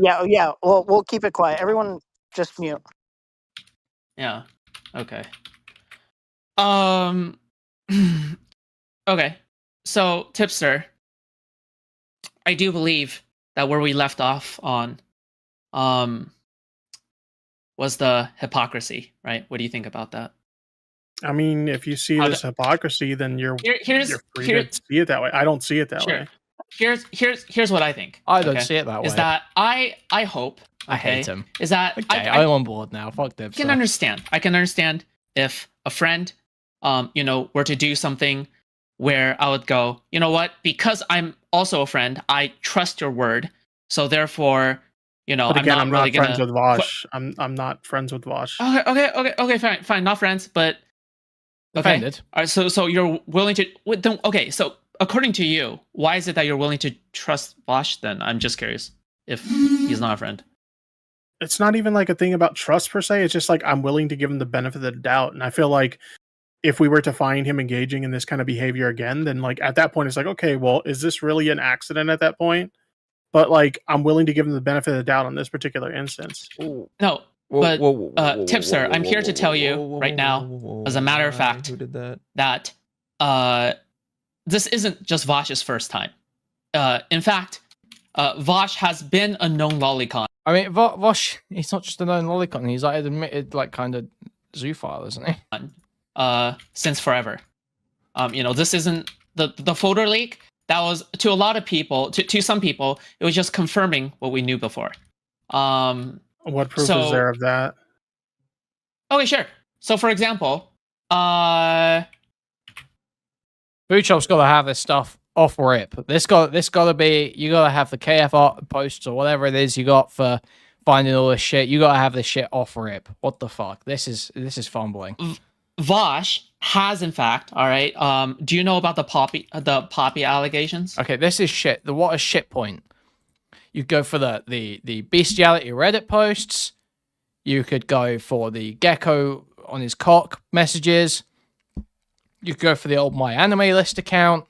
Yeah. Well, we'll keep it quiet. Everyone, just mute. Yeah. Okay. Okay. So, Tipster, I do believe that where we left off on, was the hypocrisy, right? What do you think about that? I mean, if you see it as hypocrisy, then you're free to see it that way. I don't see it that way. Here's what I think. I don't see it that way. Is that I hope I hate him. Is that I'm on board now. Fuck Tipster. I can understand if a friend, were to do something where I would go, you know what? Because I'm also a friend, I trust your word. So therefore, But again, I'm not friends with Vaush. I'm not friends with Vaush. Okay, fine, not friends, but okay. Offended. All right, so you're willing to okay, so according to you, why is it that you're willing to trust Vaush then? I'm just curious if he's not a friend. It's not even like a thing about trust per se. It's just like I'm willing to give him the benefit of the doubt. And I feel like if we were to find him engaging in this kind of behavior again, then like at that point, it's like, okay, well, is this really an accident at that point? But like, I'm willing to give him the benefit of the doubt on this particular instance. No, but Tipster, I'm here to tell you right now, as a matter of fact, who did that? That this isn't just Vaush's first time. In fact, Vaush has been a known lolicon. I mean, Vaush, he's not just a known lolicon. He's like admitted, like, kind of zoophile, isn't he? Since forever. This isn't the folder leak. That was, to a lot of people, to some people, it was just confirming what we knew before. What proof is there of that? Okay, sure. So, for example, Foodshops got to have this stuff off rip. This got to be, you got to have the KF posts or whatever it is you got for finding all this shit. You got to have this shit off rip. What the fuck? This is fumbling. Vaush has, in fact, all right. Do you know about the poppy allegations? Okay, this is shit. What a shit point. You go for the bestiality Reddit posts. You could go for the gecko on his cock messages. You could go for the old My Anime List account.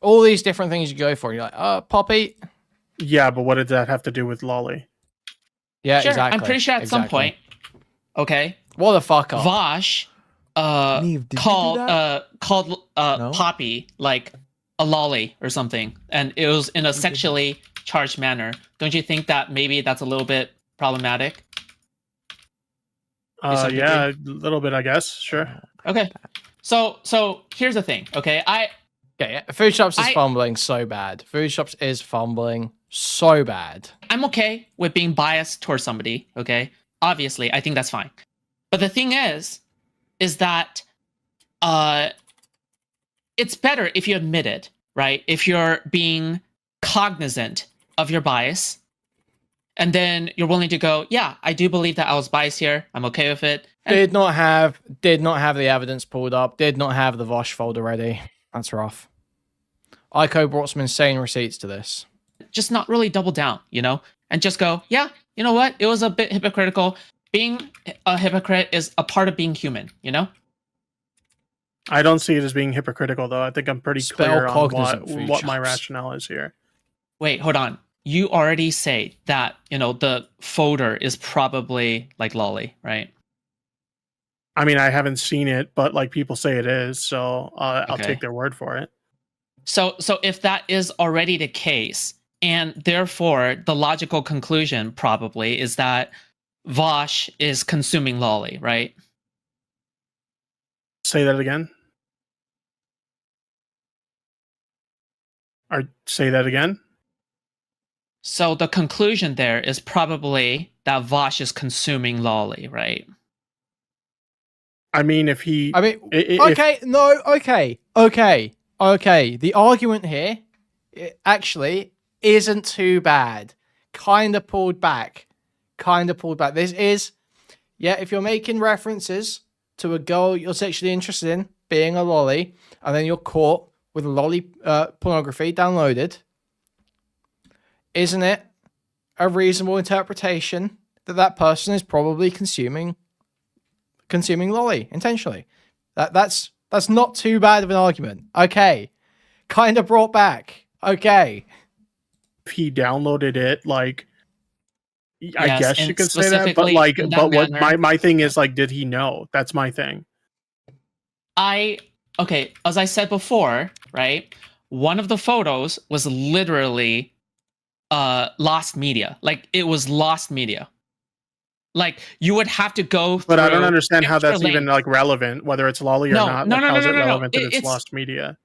All these different things you go for. You're like, Poppy. Yeah, but what did that have to do with Lolly? Yeah, sure, exactly. I'm pretty sure at some point. Okay. What the fuck up? Vaush called Poppy like a lolly or something, and it was in a sexually charged manner. Don't you think that maybe that's a little bit problematic? Yeah, a little bit, I guess. Sure. Okay. So here's the thing. Okay, Foodshops is fumbling so bad. Foodshops is fumbling so bad. I'm okay with being biased towards somebody. Okay, obviously, I think that's fine. But the thing is that it's better if you admit it, right? If you're being cognizant of your bias, and then you're willing to go, yeah, I do believe that I was biased here. I'm okay with it. And did not have the evidence pulled up. Did not have the Vaush folder ready. That's rough. Ico brought some insane receipts to this. Just not really double down, and just go, yeah, you know what? It was a bit hypocritical. Being a hypocrite is a part of being human, I don't see it as being hypocritical, though. I think I'm pretty clear on what my rationale is here. Wait, hold on. you already say that, you know, the folder is probably like lolly, right? I mean, I haven't seen it, but like people say it is, so I'll take their word for it. So if that is already the case, and therefore the logical conclusion probably is that Vaush is consuming lolly, right? Say that again. Or say that again. So the conclusion there is probably that Vaush is consuming lolly, right? I mean, if he... I mean, okay. The argument here actually isn't too bad. Kind of pulled back. This is, yeah, if you're making references to a girl you're sexually interested in being a lolly, and then you're caught with lolly pornography downloaded, isn't it a reasonable interpretation that that person is probably consuming lolly intentionally? That's not too bad of an argument. Okay. Kind of brought back. Okay. If he downloaded it, like, I Yes, guess you and could say that, but specifically like, in that but what manner- my thing is, like, did he know? That's my thing. Okay, as I said before, right? One of the photos was literally lost media. Like, it was lost media. Like, you would have to go through... But I don't understand how that's extra even links. like relevant, whether it's lolly or not. No, Like, no, how's no, it no, no. relevant that it's It's lost media?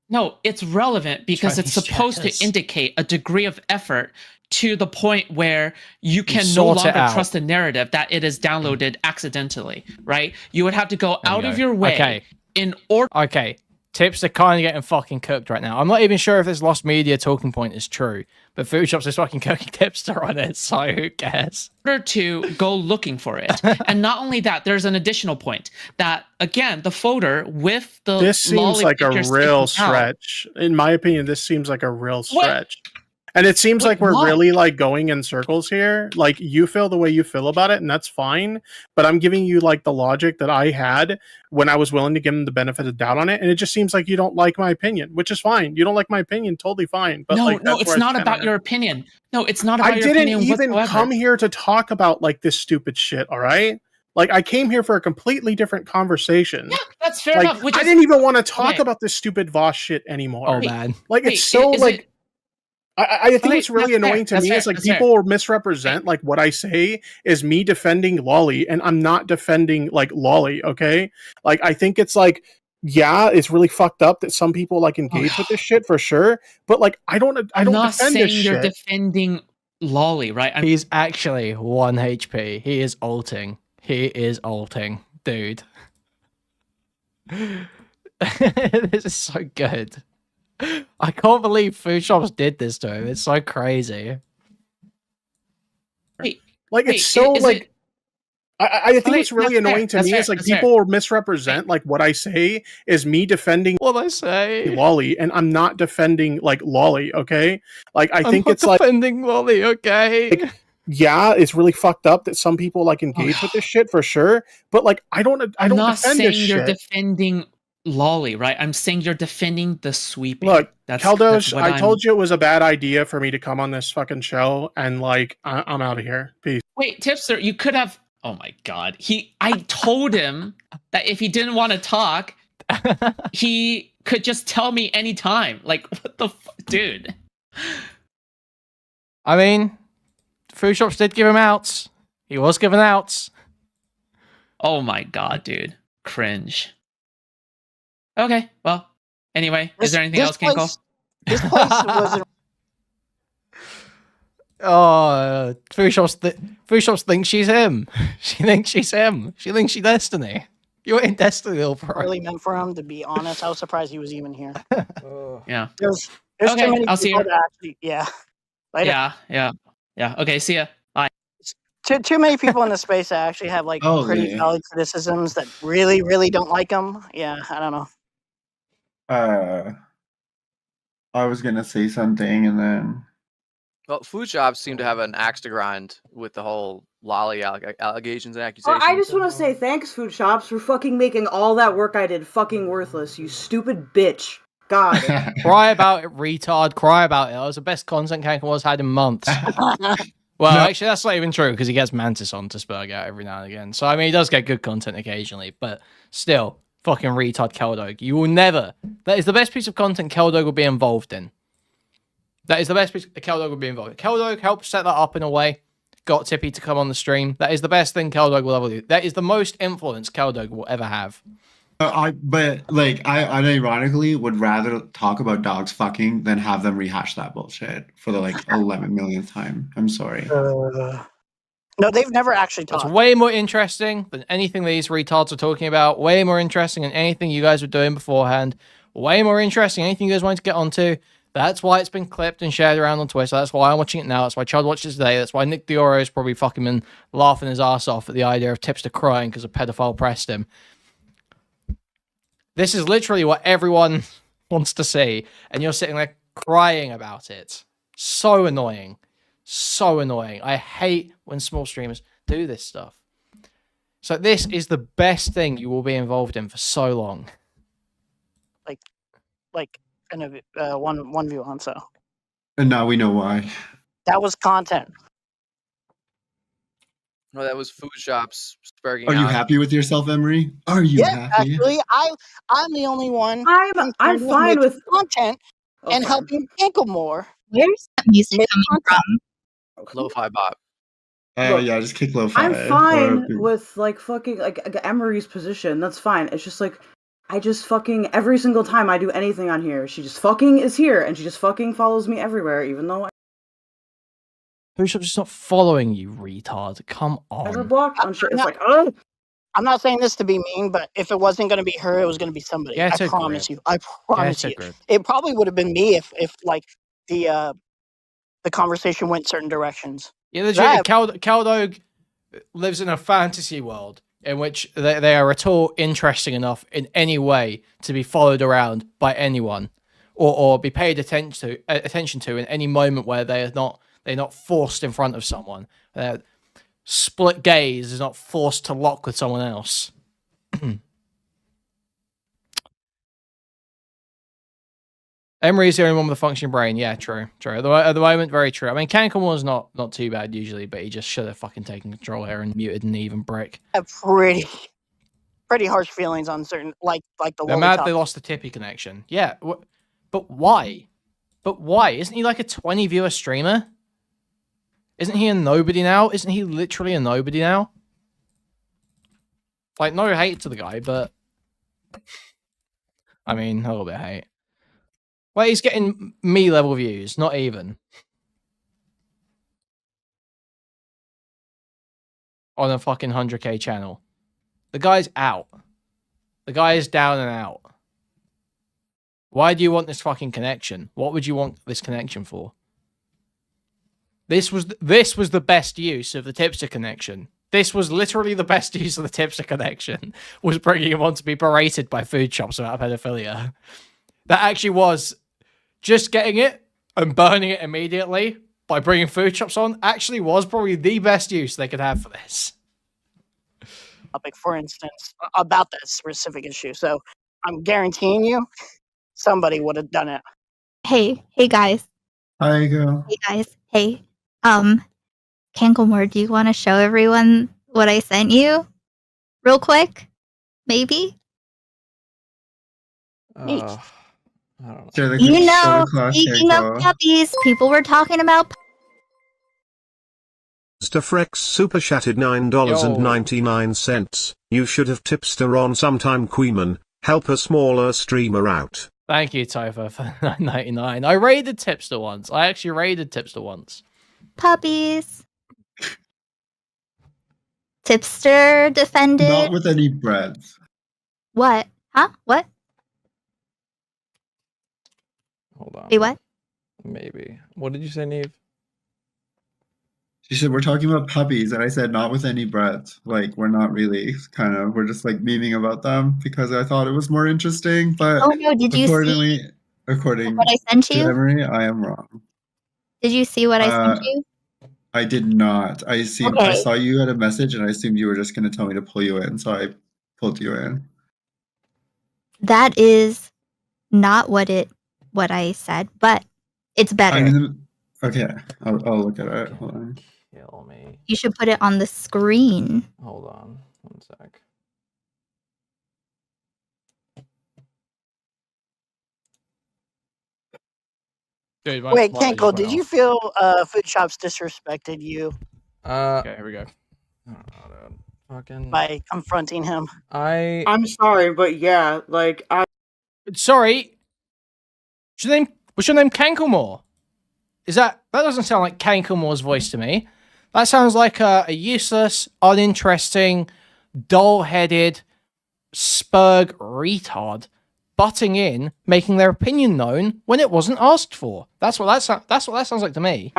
No, it's relevant because it's Chinese supposed jealous. to indicate a degree of effort to the point where you can no sort it longer out. trust the narrative that it is downloaded accidentally, right? You would have to go There you out of go. your way Okay. in order... Okay. Tips are kind of getting fucking cooked right now. I'm not even sure if this lost media talking point is true, but Foodshops is fucking cooking Tipster on it, so who cares? to go looking for it. And not only that, there's an additional point that, again, the folder with the This seems lolly like a picture real sticking out- stretch. In my opinion, this seems like a real What? stretch. And it seems Wait, like we're what? really like going in circles here. Like, you feel the way you feel about it, and that's fine. But I'm giving you like the logic that I had when I was willing to give him the benefit of doubt on it. And it just seems like you don't like my opinion, which is fine. You don't like my opinion, totally fine. But No, like, no, that's it's where I not stand about on your it. opinion. No, it's not about I your didn't opinion even whatsoever. come here to talk about like this stupid shit. All right. Like, I came here for a completely different conversation. Yeah, that's fair Like, enough. Which I is, didn't even want to talk Okay. about this stupid Vaush shit anymore. Oh, man. Like, Wait, it's so is like it- I think Okay, what's really that's fair, annoying to that's me fair, is like that's fair. people misrepresent like what I say is me defending lolly, and I'm not defending like lolly. Okay, like I think it's like, yeah, it's really fucked up that some people like engage with this shit for sure, but like I don't I'm not defend saying this you're shit. defending lolly, right? He's actually 1 HP. He is ulting. Dude. This is so good. I can't believe Foodshops did this to him. It's so crazy. Wait, Like, wait, it's so is like it- I think Okay, what's really that's fair, annoying to that's me fair, is like that's fair. people misrepresent like what I say is me defending What I say? lolly, and I'm not defending like lolly. Okay, like I think I'm it's like. defending Lolly, okay? Yeah, it's really fucked up that some people like engage with this shit for sure, but like I don't I'm not defend saying this you're shit. defending lolly, right? I'm saying you're defending the sweeping. Look, that's Keldoge, what I told you it was a bad idea for me to come on this fucking show, and like I'm out of here. Peace. Wait, Tipster, you could have. Oh my god, I told him that if he didn't want to talk, he could just tell me anytime. Like, what the dude? I mean, Foodshops did give him outs. He was given outs. Oh my god, dude, cringe. Okay, well, anyway, is there anything else, Kinkle? This place wasn't. Oh, Foodshops thinks she's him. She thinks she's him. She thinks she's Destiny. You're in Destiny, little bro. Really meant for him, to be honest. I was surprised he was even here. Yeah. There's Okay, too many I'll see people you. that actually, yeah. Later. Yeah. Okay, see ya. Bye. Too many people in the space that actually have like Oh, pretty yeah. valid criticisms that really don't like him. Yeah, I don't know. I was gonna say something and then Well, Foodshops seem to have an axe to grind with the whole lolly allegations and Well, accusations. I just want to say thanks, Foodshops, for fucking making all that work I did fucking worthless, you stupid bitch. God. Cry about it, retard. Cry about it. That was the best content Canklemore's had in months. Well, actually, that's not even true because he gets Mantis on to Spurg out every now and again. So, I mean, he does get good content occasionally, but still, fucking retard Keldoge. You will never. That is the best piece of content Keldoge will be involved in. That is the best piece Keldoge will be involved in. Keldoge helped set that up in a way. Got Tippy to come on the stream. That is the best thing Keldoge will ever do. That is the most influence Keldoge will ever have. I unironically would rather talk about dogs fucking than have them rehash that bullshit for the 11 millionth time. I'm sorry. No, they've never actually talked. It's way more interesting than anything these retards are talking about. Way more interesting than anything you guys were doing beforehand. Way more interesting than anything you guys wanted to get onto. That's why it's been clipped and shared around on Twitter. That's why I'm watching it now. That's why Chad watched it today. That's why Nick Dioro's probably fucking been laughing his ass off at the idea of Tipster crying because a pedophile pressed him. This is literally what everyone wants to see, and you're sitting there crying about it. So annoying. So annoying. I hate when small streamers do this stuff. So this is the best thing you will be involved in for so long. One view on so. And now we know why. That was content. No, that was Foodshops spurging Are you out. happy with yourself, Emery? Are you happy? Actually, I'm the only one. I'm fine with content and helping Canklemore. Where's that music coming from? Lo-fi bot. Yeah, just kick lo-fi. I'm fine with fucking Emery's position. That's fine. It's just I just fucking every single time I do anything on here, she just fucking is here and she just fucking follows me everywhere, even though Foodshops is not following you, retard. Come on. Ever blocked on shit. It's oh. I'm not saying this to be mean, but if it wasn't going to be her, it was going to be somebody. I promise you. I promise you. It probably would have been me if the conversation went certain directions. Yeah, legit. Keldoge lives in a fantasy world in which they are at all interesting enough in any way to be followed around by anyone or be paid attention to in any moment where they're not forced in front of someone. Split gaze is not forced to lock with someone else. Emery's the only one with a functioning brain. Yeah, true. At the moment, very true. I mean, Canklemore's not too bad usually, but he just should have fucking taken control here and muted an even brick. Pretty harsh feelings on certain like the. They're mad they lost the Tippy connection. Yeah, but why? Isn't he like a 20 viewer streamer? Isn't he a nobody now? Isn't he literally a nobody now? Like, no hate to the guy, but I mean, a little bit of hate. Well, he's getting me level views, not even. On a fucking 100k channel. The guy's out. The guy is down and out. Why do you want this fucking connection? What would you want this connection for? This was the best use of the Tipster connection. This was literally the best use of the Tipster connection, was bringing him on to be berated by Foodshops about pedophilia. That actually was just getting it and burning it immediately by bringing Foodshops on actually was probably the best use they could have for this. Topic, for instance, about that specific issue. So I'm guaranteeing you, somebody would have done it. Hey guys. Hi, girl. Hey guys. Hey. Canklemore, do you want to show everyone what I sent you? Real quick? Maybe? I don't know. You know puppies. People were talking about Stafrex super chatted $9.99. You should have Tipster on sometime, Kuihman. Help a smaller streamer out. Thank you, Topher, for $9.99. I raided Tipster once. I actually raided Tipster once. Puppies. Tipster defended. Not with any breads. What? Huh? What? Hold on. Wait, what? Maybe. What did you say, Neve? She said, we're talking about puppies. And I said, not with any breads. Like, we're not really we're just memeing about them because I thought it was more interesting. But oh no, did you see according what I sent you? To Emery, I am wrong. Did you see what I sent you? I did not. I saw you had a message and I assumed you were just going to tell me to pull you in. So I pulled you in. That is not what I said, but it's better. Okay, I'll look at it. Hold on. Kill me. You should put it on the screen. Hold on, 1 sec. Dude, wait, Kenko, did you feel Foodshops disrespected you? Okay, here we go. I don't know, dude. Fucking by confronting him. I'm sorry, but yeah, like Sorry. Was your name Canklemore? That doesn't sound like Canklemore's voice to me. That sounds like a useless, uninteresting, dull-headed, spurg retard butting in, making their opinion known when it wasn't asked for. That's what that sounds like to me.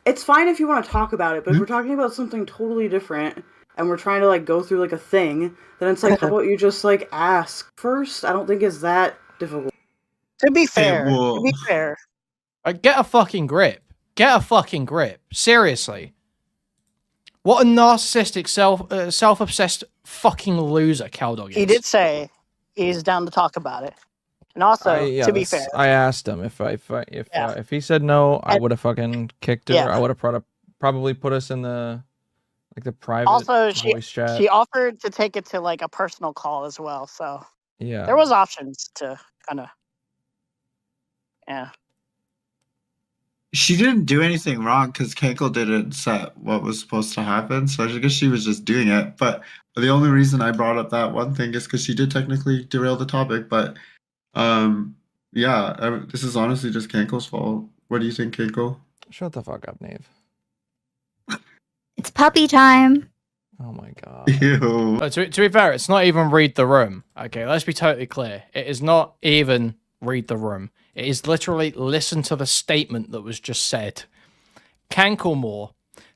It's fine if you want to talk about it, but if we're talking about something totally different and we're trying to like go through like a thing, then it's like, how about you just like ask first? I don't think it's that difficult. To be fair, Get a fucking grip. Get a fucking grip. Seriously. What a narcissistic, self-obsessed fucking loser Keldoge is. He did say he's down to talk about it. And also, to be fair, I asked him if he said no, I would have fucking kicked her. Yeah. I would have probably put us in the private also voice chat. she offered to take it to like a personal call as well. So yeah, there was options to kind of She didn't do anything wrong because Kenkel didn't set what was supposed to happen, so I guess she was just doing it. But the only reason I brought up that one thing is because she did technically derail the topic. But yeah, this is honestly just Kenkel's fault. What do you think, Kenkel? Shut the fuck up, Nave. It's puppy time. Oh my god. Ew. To be fair, it's not even read the room. Okay, let's be totally clear. It is not even read the room. It is literally listen to the statement that was just said. Canklemore,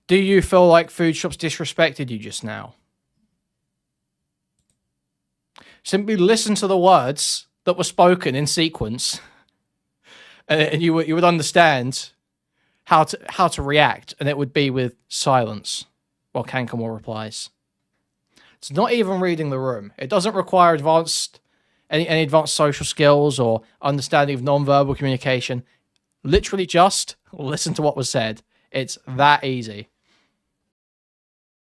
do you feel like Foodshops disrespected you just now? Simply listen to the words that were spoken in sequence, and you would understand how to react, and it would be with silence while Canklemore replies. It's not even reading the room. It doesn't require any advanced social skills or understanding of non-verbal communication. Literally just listen to what was said. It's that easy.